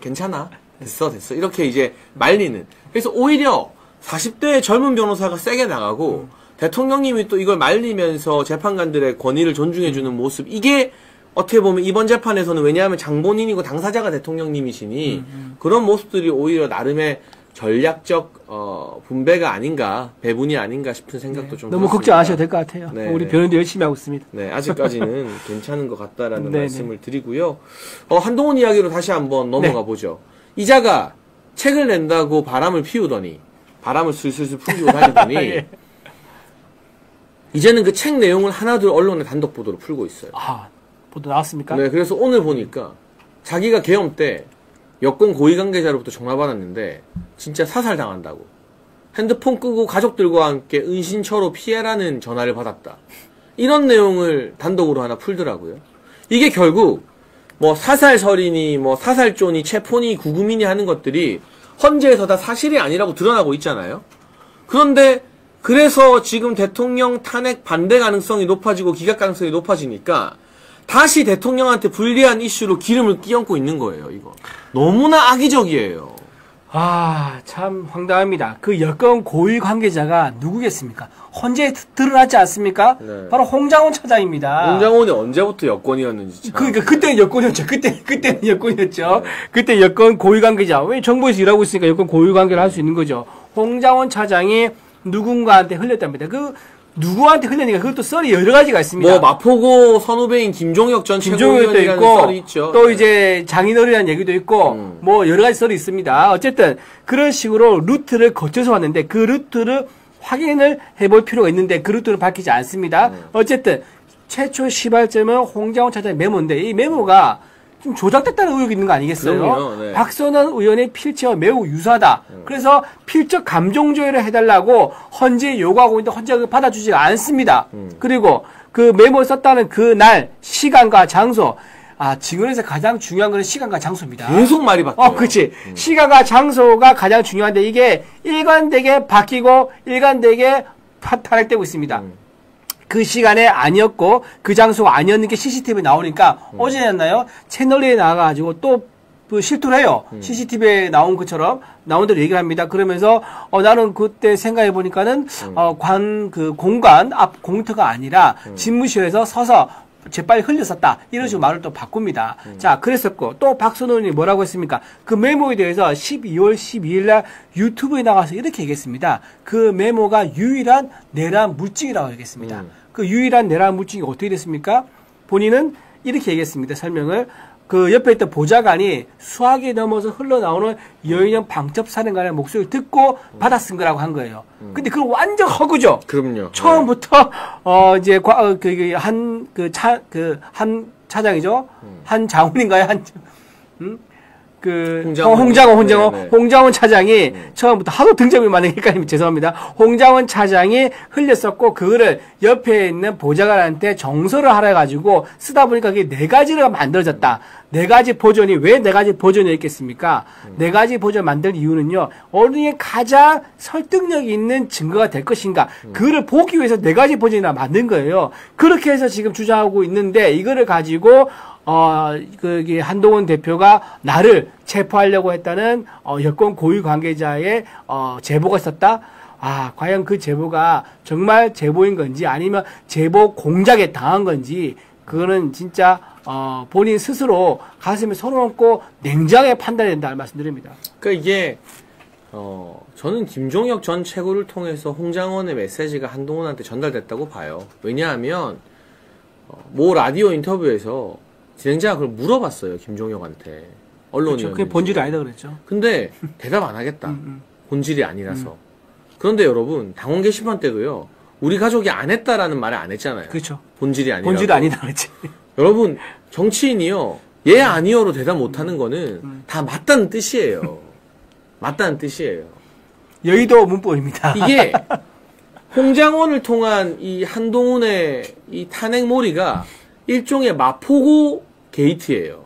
괜찮아. 됐어. 이렇게 이제 말리는. 그래서 오히려 40대 젊은 변호사가 세게 나가고 대통령님이 또 이걸 말리면서 재판관들의 권위를 존중해주는 모습. 이게 어떻게 보면 이번 재판에서는 왜냐하면 장본인이고 당사자가 대통령님이시니 그런 모습들이 오히려 나름의 전략적 분배가 아닌가, 배분이 아닌가 싶은 생각도 좀 너무 들었습니다. 걱정 안 하셔도 될 것 같아요. 네, 우리 네. 변호인도 열심히 하고 있습니다. 네, 아직까지는 괜찮은 것 같다라는 네네. 말씀을 드리고요. 한동훈 이야기로 다시 한번 넘어가 네. 보죠. 이자가 책을 낸다고 바람을 피우더니 바람을 슬슬슬 풀고 다니더니 예. 이제는 그 책 내용을 하나둘 언론의 단독 보도로 풀고 있어요. 보도 나왔습니까? 네, 그래서 오늘 보니까 자기가 계엄 때 여권 고위 관계자로부터 전화 받았는데 진짜 사살당한다고. 핸드폰 끄고 가족들과 함께 은신처로 피해라는 전화를 받았다. 이런 내용을 단독으로 하나 풀더라고요. 이게 결국 뭐 사살설이니 뭐 사살조니 체포니 구금이니 하는 것들이 헌재에서 다 사실이 아니라고 드러나고 있잖아요. 그런데 그래서 지금 대통령 탄핵 반대 가능성이 높아지고 기각 가능성이 높아지니까 다시 대통령한테 불리한 이슈로 기름을 끼얹고 있는 거예요, 이거. 너무나 악의적이에요. 참 황당합니다. 그 여권 고위 관계자가 누구겠습니까? 헌재에 드러났지 않습니까? 네. 바로 홍장원 차장입니다. 홍장원이 언제부터 여권이었는지 참. 그러니까 그때는 여권이었죠. 그때는 여권이었죠. 그때 여권 고위 관계자. 왜 정부에서 일하고 있으니까 여권 고위 관계를 할 수 있는 거죠. 홍장원 차장이 누군가한테 흘렸답니다. 누구한테 흘렸는가 그것도 썰이 여러 가지가 있습니다. 뭐 마포고 선후배인 김종혁 전 김종혁도 최고위원이라는 있고 썰이 있죠. 또 이제 장인어른이라는 얘기도 있고 뭐 여러 가지 썰이 있습니다. 어쨌든 그런 식으로 루트를 거쳐서 왔는데 그 루트를 확인을 해볼 필요가 있는데 그 루트를 밝히지 않습니다. 어쨌든 최초 시발점은 홍장원 차장의 메모인데 이 메모가 좀 조작됐다는 의혹이 있는 거 아니겠어요? 그럼요, 네. 박선원 의원의 필체와 매우 유사하다. 그래서 필적 감정 조회를 해달라고 헌재에 요구하고 있는데 헌재가 그걸 받아주지 않습니다. 그리고 그 메모를 썼다는 그 날 시간과 장소. 증언에서 가장 중요한 것은 시간과 장소입니다. 계속 말이 바뀌어요. 그렇지. 시간과 장소가 가장 중요한데 이게 일관되게 바뀌고 일관되게 탄핵되고 있습니다. 그 시간에 아니었고 그 장소가 아니었는 게 CCTV에 나오니까 어제였나요? 채널에 나가가지고 또 실토를 해요. CCTV에 나온 것처럼 나온 대로 얘기를 합니다. 그러면서 나는 그때 생각해 보니까는 공간 앞 공터가 아니라 집무실에서 서서 재빨리 흘렸었다. 이런 식으로 말을 또 바꿉니다. 자, 그랬었고, 또 박선원이 뭐라고 했습니까? 그 메모에 대해서 12월 12일 날 유튜브에 나가서 이렇게 얘기했습니다. 그 메모가 유일한 내란 물증이라고 얘기했습니다. 그 유일한 내란 물증이 어떻게 됐습니까? 본인은 이렇게 얘기했습니다. 설명을. 그 옆에 있던 보좌관이 수학이 넘어서 흘러나오는 여인형 방첩사령관의 목소리를 듣고 받아 쓴 거라고 한 거예요. 근데 그건 완전 허구죠. 그럼요. 처음부터 이제 한 차장이죠. 한 장훈인가요? 홍장원 차장이 처음부터 하도 등장이 많으니까 죄송합니다. 홍장원 차장이 흘렸었고, 그거를 옆에 있는 보좌관한테 정서를 하라 해가지고 쓰다 보니까 그게 4가지가 만들어졌다. 4가지 버전이, 왜 4가지 버전이 있겠습니까? 4가지 버전 만들 이유는요, 어느 게 가장 설득력이 있는 증거가 될 것인가, 그거를 보기 위해서 4가지 버전이나 만든 거예요. 그렇게 해서 지금 주장하고 있는데, 이거를 가지고 한동훈 대표가 나를 체포하려고 했다는, 여권 고위 관계자의, 제보가 있었다? 아, 과연 그 제보가 정말 제보인 건지, 아니면 제보 공작에 당한 건지, 그거는 진짜, 본인 스스로 가슴에 손을 얹고 냉정하게 판단해야 된다는 말씀드립니다. 그러니까 이게, 저는 김종혁 전 최고를 통해서 홍장원의 메시지가 한동훈한테 전달됐다고 봐요. 왜냐하면, 모 라디오 인터뷰에서 진행자가 그걸 물어봤어요, 김종혁한테. 언론이었는지. 그게 본질이 아니다 그랬죠. 근데 대답 안 하겠다. 본질이 아니라서. 그런데 여러분, 당원 게시판 때도요, 우리 가족이 안 했다라는 말을 안 했잖아요. 그렇죠. 본질이 아니라. 본질이 아니다 그랬지. 여러분, 정치인이요, 예, 아니요로 대답 못 하는 거는 다 맞다는 뜻이에요. 맞다는 뜻이에요. 여의도 문법입니다. 이게, 홍장원을 통한 이 한동훈의 이 탄핵몰이가 일종의 마포고 게이트예요.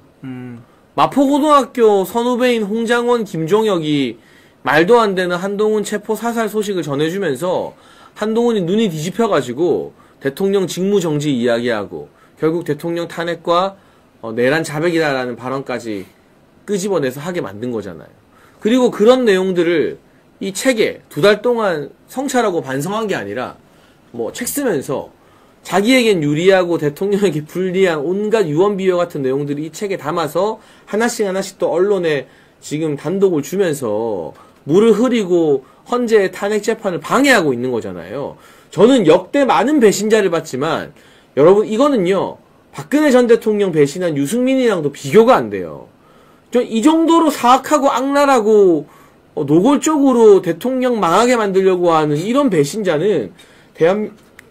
마포고등학교 선후배인 홍장원, 김종혁이 말도 안 되는 한동훈 체포 사살 소식을 전해주면서 한동훈이 눈이 뒤집혀가지고 대통령 직무정지 이야기하고 결국 대통령 탄핵과 내란 자백이다라는 발언까지 끄집어내서 하게 만든 거잖아요. 그리고 그런 내용들을 이 책에 2달 동안 성찰하고 반성한 게 아니라 뭐 책 쓰면서 자기에겐 유리하고 대통령에게 불리한 온갖 유언비어 같은 내용들을 이 책에 담아서 하나씩 또 언론에 지금 단독을 주면서 물을 흐리고 헌재의 탄핵 재판을 방해하고 있는 거잖아요. 저는 역대 많은 배신자를 봤지만 여러분 이거는요, 박근혜 전 대통령 배신한 유승민이랑도 비교가 안 돼요. 이 정도로 사악하고 악랄하고 노골적으로 대통령 망하게 만들려고 하는 이런 배신자는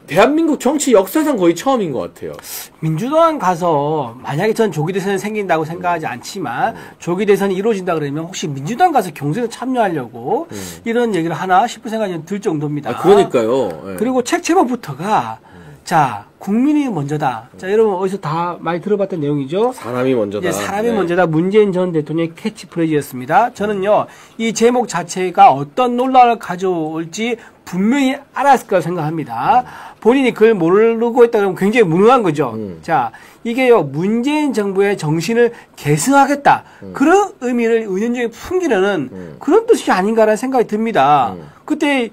대한민국 정치 역사상 거의 처음인 것 같아요. 민주당 가서 만약에 전 조기 대선이 생긴다고 생각하지 않지만 조기 대선이 이루어진다 그러면 혹시 민주당 가서 경선에 참여하려고 이런 얘기를 하나 싶은 생각이 들 정도입니다. 아, 그러니까요. 네. 그리고 책 제목부터가 자, 국민이 먼저다. 자, 여러분 어디서 다 많이 들어봤던 내용이죠. 사람이 먼저다. 사람이 네. 먼저다. 문재인 전 대통령의 캐치프레이즈였습니다. 저는요, 이 제목 자체가 어떤 논란을 가져올지 분명히 알았을 거라고 생각합니다. 본인이 그걸 모르고 있다 그러면 굉장히 무능한 거죠. 자, 이게요, 문재인 정부의 정신을 계승하겠다. 그런 의미를 은연중에 풍기려는 그런 뜻이 아닌가라는 생각이 듭니다. 그때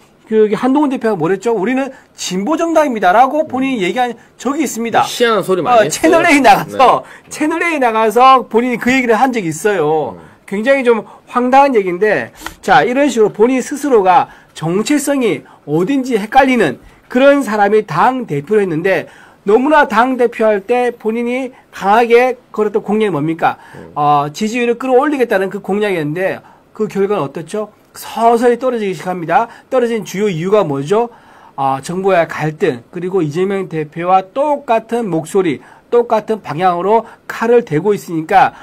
한동훈 대표가 뭐랬죠? 우리는 진보 정당입니다라고 본인이 얘기한 적이 있습니다. 희한한 소리 많이 했어요. 채널 A 나가서 본인이 그 얘기를 한 적이 있어요. 굉장히 좀 황당한 얘기인데, 자, 이런 식으로 본인 스스로가 정체성이 어딘지 헷갈리는 그런 사람이 당 대표를 했는데, 너무나 당 대표할 때 본인이 강하게 걸었던 공약이 뭡니까? 지지율을 끌어올리겠다는 그 공약이었는데, 그 결과는 어떻죠? 서서히 떨어지기 시작합니다. 떨어진 주요 이유가 뭐죠? 정부와의 갈등, 그리고 이재명 대표와 똑같은 목소리, 똑같은 방향으로 칼을 대고 있으니까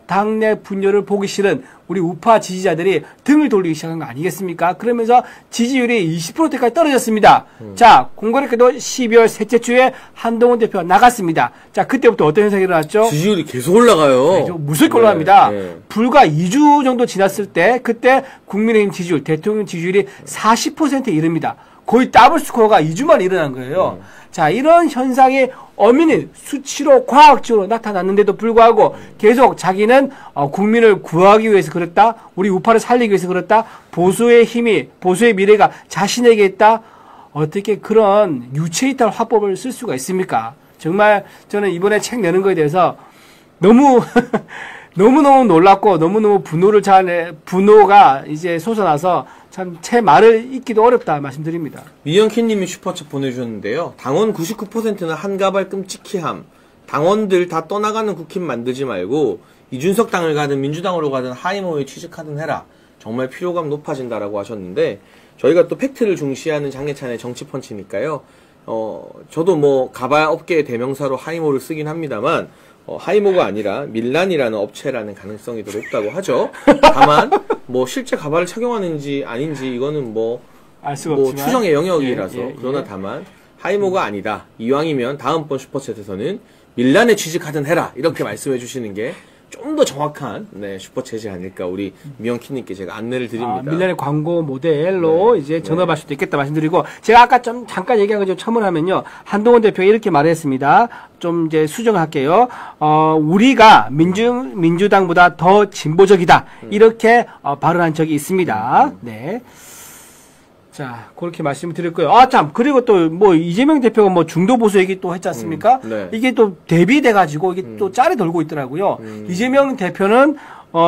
당내 분열을 보기 싫은 우리 우파 지지자들이 등을 돌리기 시작한 거 아니겠습니까? 그러면서 지지율이 20%대까지 떨어졌습니다. 자, 공교롭게도 12월 셋째 주에 한동훈 대표가 나갔습니다. 자, 그때부터 어떤 현상이 일어났죠? 지지율이 계속 올라가요. 네, 무섭게 올라갑니다. 불과 2주 정도 지났을 때 그때 국민의힘 지지율, 대통령 지지율이 40%에 이릅니다. 거의 더블 스코어가 2주 만에 일어난 거예요. 자, 이런 현상이 엄연히 수치로 과학적으로 나타났는데도 불구하고 계속 자기는 국민을 구하기 위해서 그랬다. 우리 우파를 살리기 위해서 그랬다. 보수의 힘이, 보수의 미래가 자신에게 있다. 어떻게 그런 유체이탈 화법을 쓸 수가 있습니까? 정말 저는 이번에 책 내는 거에 대해서 너무 너무너무 놀랐고 너무너무 분노가 이제 솟아나서 참 제 말을 잇기도 어렵다 말씀드립니다. 미영키님이 슈퍼챗 보내주셨는데요. 당원 99%는 한가발 끔찍히함. 당원들 다 떠나가는 국힘 만들지 말고 이준석 당을 가든 민주당으로 가든 하이모에 취직하든 해라. 정말 피로감 높아진다라고 하셨는데 저희가 또 팩트를 중시하는 장례찬의 정치펀치니까요. 저도 뭐 가발 업계의 대명사로 하이모를 쓰긴 합니다만 하이모가 아니라 밀란이라는 업체라는 가능성이 더 높다고 하죠. 다만 뭐 실제 가발을 착용하는지 아닌지 이거는 알 수가 뭐 없지만 추정의 영역이라서 예. 그러나 다만 하이모가 아니다. 이왕이면 다음번 슈퍼챗에서는 밀란에 취직하든 해라 이렇게 말씀해 주시는 게 좀 더 정확한 슈퍼챗이 아닐까 우리 미영키님께 제가 안내를 드립니다. 밀란의 광고 모델로 이제 전업할 수도 있겠다 말씀드리고 제가 아까 좀 잠깐 얘기한 거 좀 첨언하면요. 한동훈 대표가 이렇게 말했습니다. 좀 이제 수정할게요. 우리가 민주당보다 더 진보적이다 이렇게 발언한 적이 있습니다. 네. 자, 그렇게 말씀을 드렸고요. 참, 그리고 또, 이재명 대표가 중도 보수 얘기 또 했지 않습니까? 네. 이게 또 대비돼가지고, 이게 또 짤이 돌고 있더라고요. 이재명 대표는,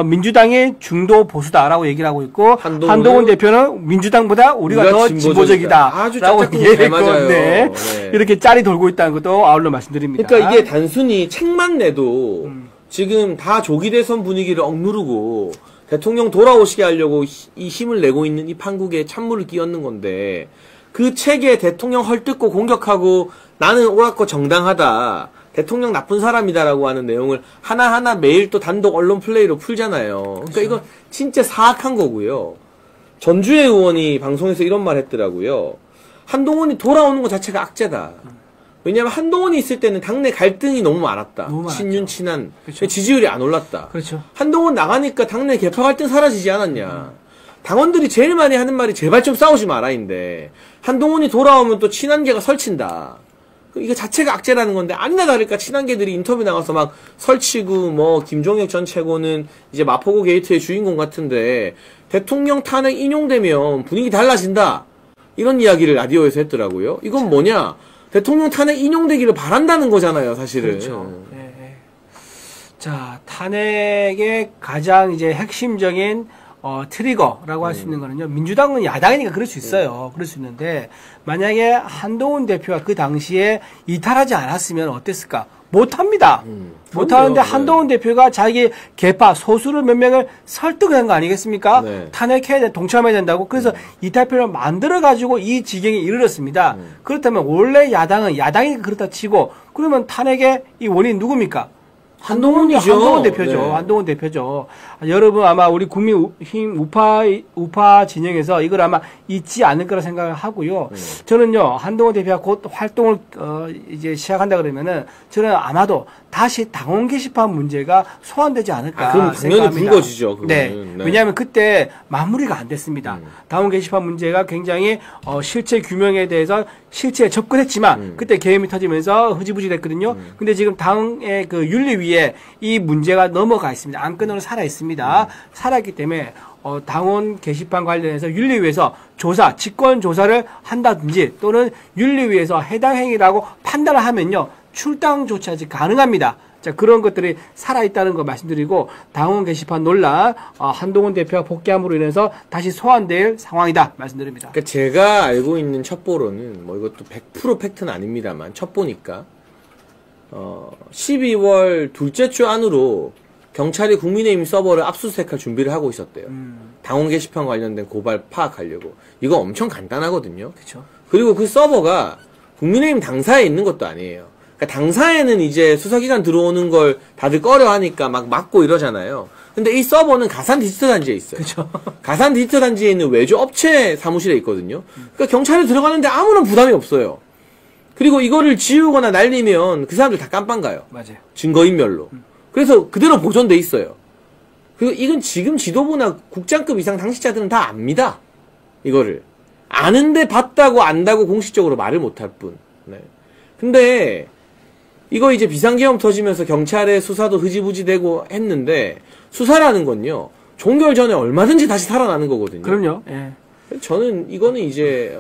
민주당의 중도 보수다라고 얘기를 하고 있고, 한동훈 대표는 민주당보다 우리가 더 진보적이다. 아주 라고 잘 맞아요. 네. 이렇게 짤이 돌고 있다는 것도 아울러 말씀드립니다. 그러니까 이게 단순히 책만 내도 지금 다 조기 대선 분위기를 억누르고, 대통령 돌아오시게 하려고 이 힘을 내고 있는 이 판국에 찬물을 끼얹는 건데 그 책에 대통령 헐뜯고 공격하고 나는 옳았고 정당하다. 대통령 나쁜 사람이다라고 하는 내용을 하나하나 매일 또 단독 언론 플레이로 풀잖아요. 그러니까 그렇죠. 이거 진짜 사악한 거고요. 전주혜 의원이 방송에서 이런 말 했더라고요. 한동훈이 돌아오는 것 자체가 악재다. 왜냐하면 한동훈이 있을 때는 당내 갈등이 너무 많았다. 친윤 친한. 그렇죠. 지지율이 안 올랐다. 그렇죠. 한동훈 나가니까 당내 개파 갈등 사라지지 않았냐. 당원들이 제일 많이 하는 말이 제발 좀 싸우지 마라인데 한동훈이 돌아오면 또 친한계가 설친다. 이거 자체가 악재라는 건데 아니나 다를까 친한계들이 인터뷰 나가서 막 설치고 김종혁 전 최고는 이제 마포구 게이트의 주인공 같은데 대통령 탄핵 인용되면 분위기 달라진다. 이런 이야기를 라디오에서 했더라고요. 이건 뭐냐? 대통령 탄핵 인용되기를 바란다는 거잖아요, 사실은. 그렇죠. 네. 자, 탄핵의 가장 이제 핵심적인 트리거라고 할 수 있는 거는요. 민주당은 야당이니까 그럴 수 있어요. 그럴 수 있는데 만약에 한동훈 대표가 그 당시에 이탈하지 않았으면 어땠을까? 못합니다. 못하는데 한동훈 대표가 자기 개파 소수를 몇 명을 설득한 거 아니겠습니까? 네. 탄핵해야 돼, 동참해야 된다고. 그래서 이탈표를 만들어가지고 이 지경에 이르렀습니다. 그렇다면 원래 야당이 그렇다 치고 그러면 탄핵의 이 원인 누굽니까? 한동훈이죠. 한동훈 대표죠. 네. 한동훈 대표죠. 여러분 아마 우리 국민힘 우파 진영에서 이걸 아마 잊지 않을 거라 생각을 하고요. 저는요 한동훈 대표가 곧 활동을 이제 시작한다 그러면은 저는 아마도 다시 당원 게시판 문제가 소환되지 않을까 그럼 당연히 생각합니다. 불거지죠. 네. 네. 왜냐하면 그때 마무리가 안 됐습니다. 당원 게시판 문제가 굉장히 실체 규명에 대해서 실체에 접근했지만 그때 계엄이 터지면서 흐지부지 됐거든요. 근데 지금 당의 그 윤리위에 이 문제가 넘어가 있습니다. 안건으로 살아 있습니다. 살아있기 때문에 당원 게시판 관련해서 윤리위에서 조사, 직권 조사를 한다든지 또는 윤리위에서 해당 행위라고 판단을 하면요. 출당조차 가능합니다. 자, 그런 것들이 살아있다는 거 말씀드리고, 당원 게시판 논란, 한동훈 대표가 복귀함으로 인해서 다시 소환될 상황이다. 말씀드립니다. 그러니까 제가 알고 있는 첩보로는, 이것도 100% 팩트는 아닙니다만, 첩보니까, 12월 둘째 주 안으로 경찰이 국민의힘 서버를 압수수색할 준비를 하고 있었대요. 당원 게시판 관련된 고발 파악하려고. 이거 엄청 간단하거든요. 그렇죠. 그리고 그 서버가 국민의힘 당사에 있는 것도 아니에요. 그러니까 당사에는 이제 수사기관 들어오는 걸 다들 꺼려하니까 막 막고 이러잖아요. 근데 이 서버는 가산 디지털 단지에 있어요. 그렇죠. 가산 디지털 단지에 있는 외주 업체 사무실에 있거든요. 그러니까 경찰이 들어가는데 아무런 부담이 없어요. 그리고 이거를 지우거나 날리면 그 사람들 다 깜빵 가요. 맞아요. 증거인멸로. 그래서 그대로 보존돼 있어요. 그리고 이건 지금 지도부나 국장급 이상 당직자들은 다 압니다. 이거를. 아는데 봤다고 안다고 공식적으로 말을 못할 뿐. 네. 근데 이거 이제 비상계엄 터지면서 경찰의 수사도 흐지부지 되고 했는데 수사라는 건요. 종결 전에 얼마든지 다시 살아나는 거거든요. 그럼요. 예. 저는 이거는 이제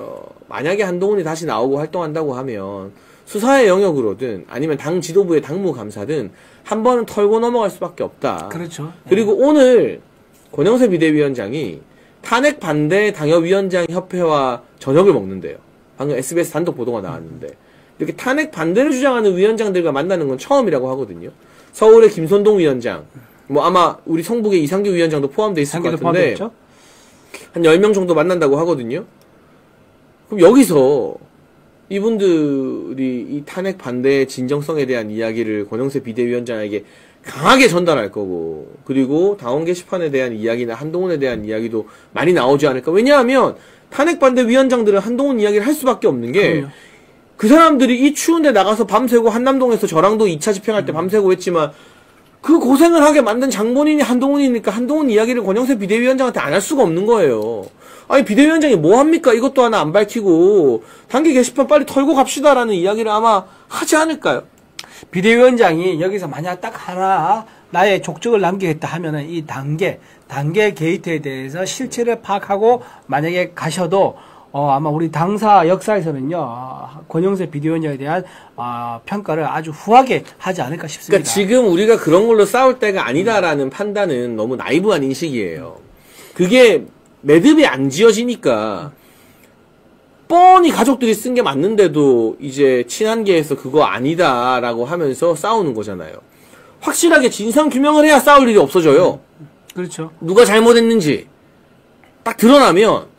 만약에 한동훈이 다시 나오고 활동한다고 하면 수사의 영역으로든 아니면 당 지도부의 당무감사든 한 번은 털고 넘어갈 수밖에 없다. 그렇죠. 그리고 오늘 권영세 비대위원장이 탄핵 반대 당협위원장 협회와 저녁을 먹는데요. 방금 SBS 단독 보도가 나왔는데 이렇게 탄핵 반대를 주장하는 위원장들과 만나는 건 처음이라고 하거든요. 서울의 김선동 위원장, 아마 우리 성북의 이상규 위원장도 포함되어 있을 것 같은데 한 10명 정도 만난다고 하거든요. 그럼 여기서 이분들이 이 탄핵 반대의 진정성에 대한 이야기를 권영세 비대위원장에게 강하게 전달할 거고, 그리고 당원 게시판에 대한 이야기나 한동훈에 대한 이야기도 많이 나오지 않을까. 왜냐하면 탄핵 반대 위원장들은 한동훈 이야기를 할 수밖에 없는 게, 그 사람들이 이 추운데 나가서 밤새고 한남동에서 저랑도 2차 집행할 때 밤새고 했지만, 그 고생을 하게 만든 장본인이 한동훈이니까 한동훈 이야기를 권영세 비대위원장한테 안 할 수가 없는 거예요. 아니, 비대위원장이 뭐 합니까? 이것도 하나 안 밝히고 단계 게시판 빨리 털고 갑시다라는 이야기를 아마 하지 않을까요? 비대위원장이 여기서 만약 딱 하나 나의 족적을 남기겠다 하면은 이 단계 게이트에 대해서 실체를 파악하고 만약에 가셔도 아마 우리 당사 역사에서는요, 권영세 비대위원장에 대한 평가를 아주 후하게 하지 않을까 싶습니다. 그러니까 지금 우리가 그런 걸로 싸울 때가 아니다라는 판단은 너무 나이브한 인식이에요. 그게 매듭이 안 지어지니까 뻔히 가족들이 쓴 게 맞는데도 이제 친한계에서 그거 아니다라고 하면서 싸우는 거잖아요. 확실하게 진상 규명을 해야 싸울 일이 없어져요. 그렇죠. 누가 잘못했는지 딱 드러나면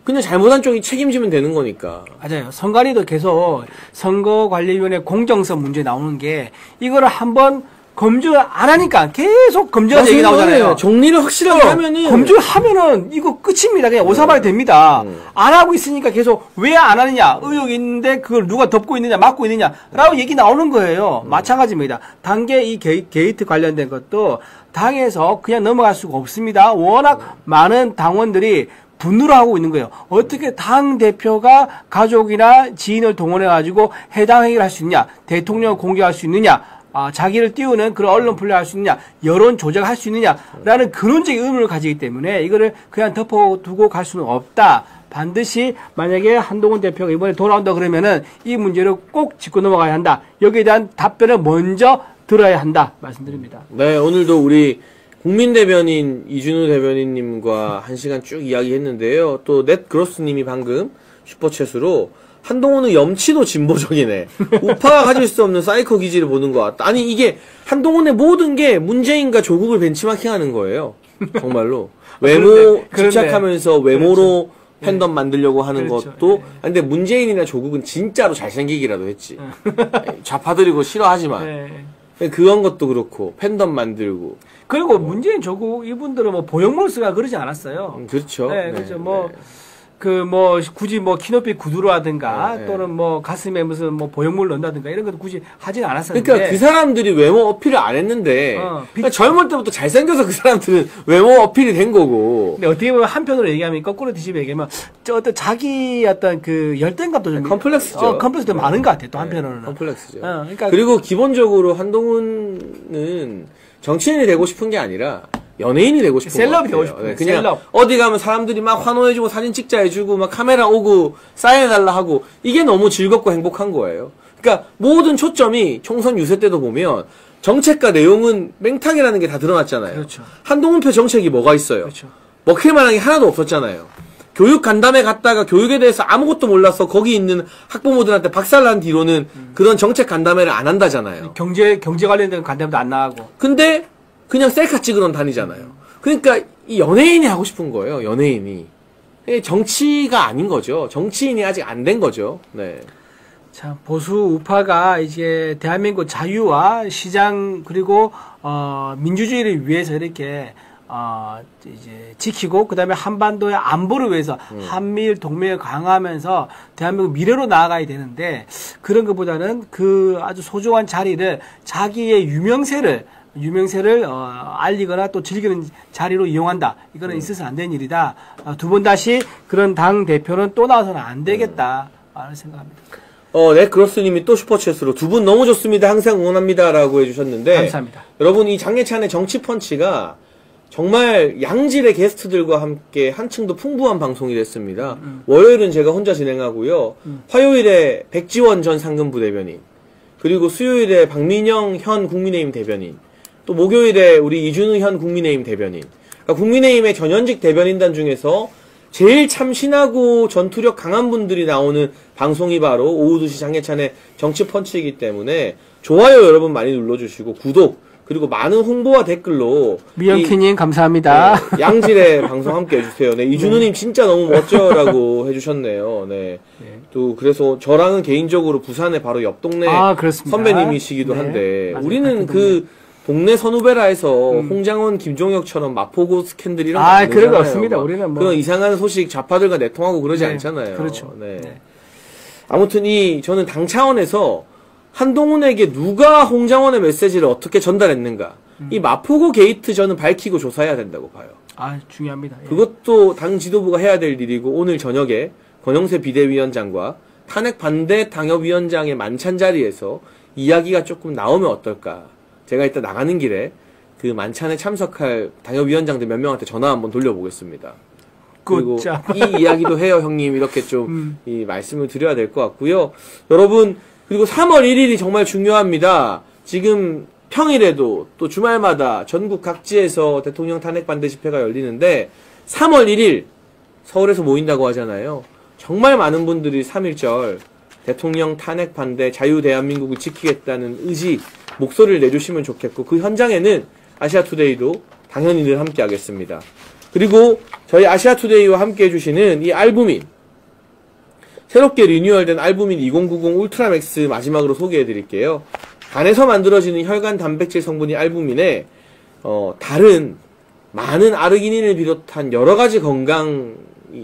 그냥 잘못한 쪽이 책임지면 되는 거니까. 맞아요. 선관위도 계속 선거관리위원회 공정성 문제 나오는 게 이거를 한번 검증을 안 하니까 계속 검증한 얘기 나오잖아요. 정리를 확실하게 하면은 검증을 하면은 이거 끝입니다. 그냥 오사발이 됩니다. 안 하고 있으니까 계속 왜 안 하느냐, 의혹이 있는데 그걸 누가 덮고 있느냐, 막고 있느냐라고 얘기 나오는 거예요. 마찬가지입니다. 단계 이 게이트 관련된 것도 당에서 그냥 넘어갈 수가 없습니다. 워낙 많은 당원들이 분노를 하고 있는 거예요. 어떻게 당 대표가 가족이나 지인을 동원해가지고 해당 행위를 할 수 있냐, 대통령을 공격할 수 있느냐, 자기를 띄우는 그런 언론 플레이할 수 있느냐, 여론 조작할 수 있느냐라는 근원적인 의문을 가지기 때문에 이거를 그냥 덮어두고 갈 수는 없다. 반드시 만약에 한동훈 대표가 이번에 돌아온다 그러면은 이 문제를 꼭 짚고 넘어가야 한다. 여기에 대한 답변을 먼저 들어야 한다. 말씀드립니다. 네, 오늘도 우리 국민대변인 이준우 대변인님과 1시간 쭉 이야기했는데요. 또 넷그로스님이 방금 슈퍼챗으로 한동훈은 염치도 진보적이네. 우파가 가질 수 없는 사이코 기질을 보는 것 같다. 아니, 이게 한동훈의 모든 게 문재인과 조국을 벤치마킹하는 거예요. 정말로. 외모 집착하면서 외모로 그렇죠. 팬덤 만들려고 하는 그렇죠. 것도. 근데 문재인이나 조국은 진짜로 잘생기기라도 했지. 좌파들이고 싫어하지만. 그런 것도 그렇고 팬덤 만들고. 그리고 문재인 조국 이분들은 뭐 보형물 쓰가 그러지 않았어요. 그렇죠. 네, 그렇죠. 굳이 키높이 구두라든가 또는 가슴에 무슨 보형물 넣는다든가 이런 것도 굳이 하진 않았었는데. 그러니까 그 사람들이 외모 어필을 안 했는데 그러니까 젊을 때부터 잘생겨서 그 사람들은 외모 어필이 된 거고. 근데 어떻게 보면 한편으로 얘기하면 거꾸로 뒤집어 얘기하면 어떤 자기 어떤 그 열등감도 좀 컴플렉스죠. 컴플렉스도 많은 것 같아. 또 한편으로는. 컴플렉스죠. 그러니까 그리고 기본적으로 한동훈은 정치인이 되고 싶은 게 아니라 연예인이 되고 싶은 셀럽이 되고 싶은 거예요. 그냥 셀럽. 어디 가면 사람들이 막 환호해주고 사진 찍자 해주고 막 카메라 오고 사인해달라 하고 이게 너무 즐겁고 행복한 거예요. 그러니까 모든 초점이 총선 유세 때도 보면 정책과 내용은 맹탕이라는 게 다 드러났잖아요. 그렇죠. 한동훈표 정책이 뭐가 있어요? 그렇죠. 먹힐만한 게 하나도 없었잖아요. 교육 간담회 갔다가 교육에 대해서 아무것도 몰라서 거기 있는 학부모들한테 박살난 뒤로는 그런 정책 간담회를 안 한다잖아요. 경제 관련된 간담회도 안 나가고. 근데 그냥 셀카 찍으러 다니잖아요. 그러니까 이 연예인이 하고 싶은 거예요. 연예인이. 정치가 아닌 거죠. 정치인이 아직 안 된 거죠. 네. 참 보수 우파가 이제 대한민국 자유와 시장 그리고 민주주의를 위해서 이렇게 이제 지키고 그다음에 한반도의 안보를 위해서 한미일 동맹을 강화하면서 대한민국 미래로 나아가야 되는데 그런 것보다는 그 아주 소중한 자리를 자기의 유명세를 알리거나 또 즐기는 자리로 이용한다. 이거는 있어서 안 되는 일이다. 두 번 다시 그런 당 대표는 또 나와서는 안 되겠다. 라는 생각합니다. 넷그로스님이 또 슈퍼챗으로 두 분 너무 좋습니다. 항상 응원합니다라고 해주셨는데. 감사합니다. 여러분 이 장례찬의 정치펀치가 정말 양질의 게스트들과 함께 한층 더 풍부한 방송이 됐습니다. 월요일은 제가 혼자 진행하고요. 화요일에 백지원 전 상근부 대변인, 그리고 수요일에 박민영 현 국민의힘 대변인, 또 목요일에 우리 이준우 현 국민의힘 대변인. 그러니까 국민의힘의 전현직 대변인단 중에서 제일 참신하고 전투력 강한 분들이 나오는 방송이 바로 오후 2시 장례찬의 정치펀치이기 때문에 좋아요 여러분 많이 눌러주시고 구독 그리고 많은 홍보와 댓글로 미영키님 감사합니다. 네, 양질의 방송 함께 해주세요. 네, 이준우님 진짜 너무 멋져라고 해주셨네요. 네. 또 그래서 저랑은 개인적으로 부산에 바로 옆 동네 선배님이시기도 한데 맞아요. 우리는 그 동네 선후배라해서 홍장원, 김종혁처럼 마포고 스캔들 이런 거 아, 그런 거 없습니다. 우리는 뭐 그런 이상한 소식 좌파들과 내통하고 그러지 않잖아요. 그렇죠. 네. 아무튼 저는 당 차원에서 한동훈에게 누가 홍장원의 메시지를 어떻게 전달했는가. 이 마포고 게이트 저는 밝히고 조사해야 된다고 봐요. 아, 중요합니다. 예. 그것도 당 지도부가 해야 될 일이고 오늘 저녁에 권영세 비대위원장과 탄핵 반대 당협위원장의 만찬 자리에서 이야기가 조금 나오면 어떨까. 제가 이따 나가는 길에 그 만찬에 참석할 당협위원장들 몇 명한테 전화 한번 돌려보겠습니다. 그리고 이 이야기도 해요, 형님. 이렇게 좀 이 말씀을 드려야 될 것 같고요. 여러분, 그리고 3월 1일이 정말 중요합니다. 지금 평일에도 또 주말마다 전국 각지에서 대통령 탄핵 반대 집회가 열리는데 3월 1일 서울에서 모인다고 하잖아요. 정말 많은 분들이 3.1절 대통령 탄핵 반대 자유 대한민국을 지키겠다는 의지, 목소리를 내주시면 좋겠고 그 현장에는 아시아투데이도 당연히 늘 함께 하겠습니다. 그리고 저희 아시아투데이와 함께 해주시는 이 알부민, 새롭게 리뉴얼된 알부민 2090 울트라맥스 마지막으로 소개해드릴게요. 간에서 만들어지는 혈관 단백질 성분이 알부민에 다른 많은 아르기닌을 비롯한 여러가지 건강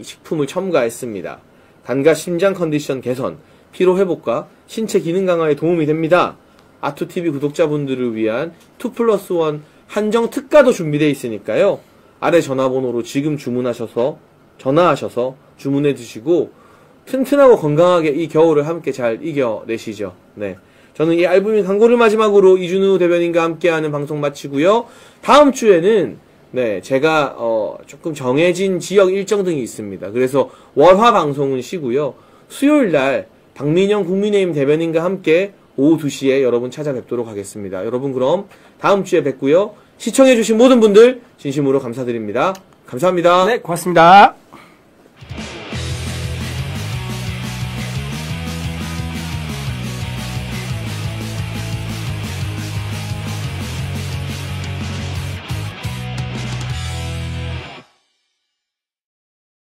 식품을 첨가했습니다. 간과 심장 컨디션 개선, 피로 회복과 신체 기능 강화에 도움이 됩니다. 아투TV 구독자분들을 위한 2+1 한정 특가도 준비되어 있으니까요. 아래 전화번호로 지금 전화하셔서 주문해 드시고 튼튼하고 건강하게 이 겨울을 함께 잘 이겨내시죠. 네. 저는 이 알부민 광고를 마지막으로 이준우 대변인과 함께하는 방송 마치고요. 다음 주에는 네, 제가 조금 정해진 지역 일정 등이 있습니다. 그래서 월화 방송은 쉬고요. 수요일 날 박민영 국민의힘 대변인과 함께 오후 2시에 여러분 찾아뵙도록 하겠습니다. 여러분 그럼 다음 주에 뵙고요. 시청해주신 모든 분들 진심으로 감사드립니다. 감사합니다. 네, 고맙습니다.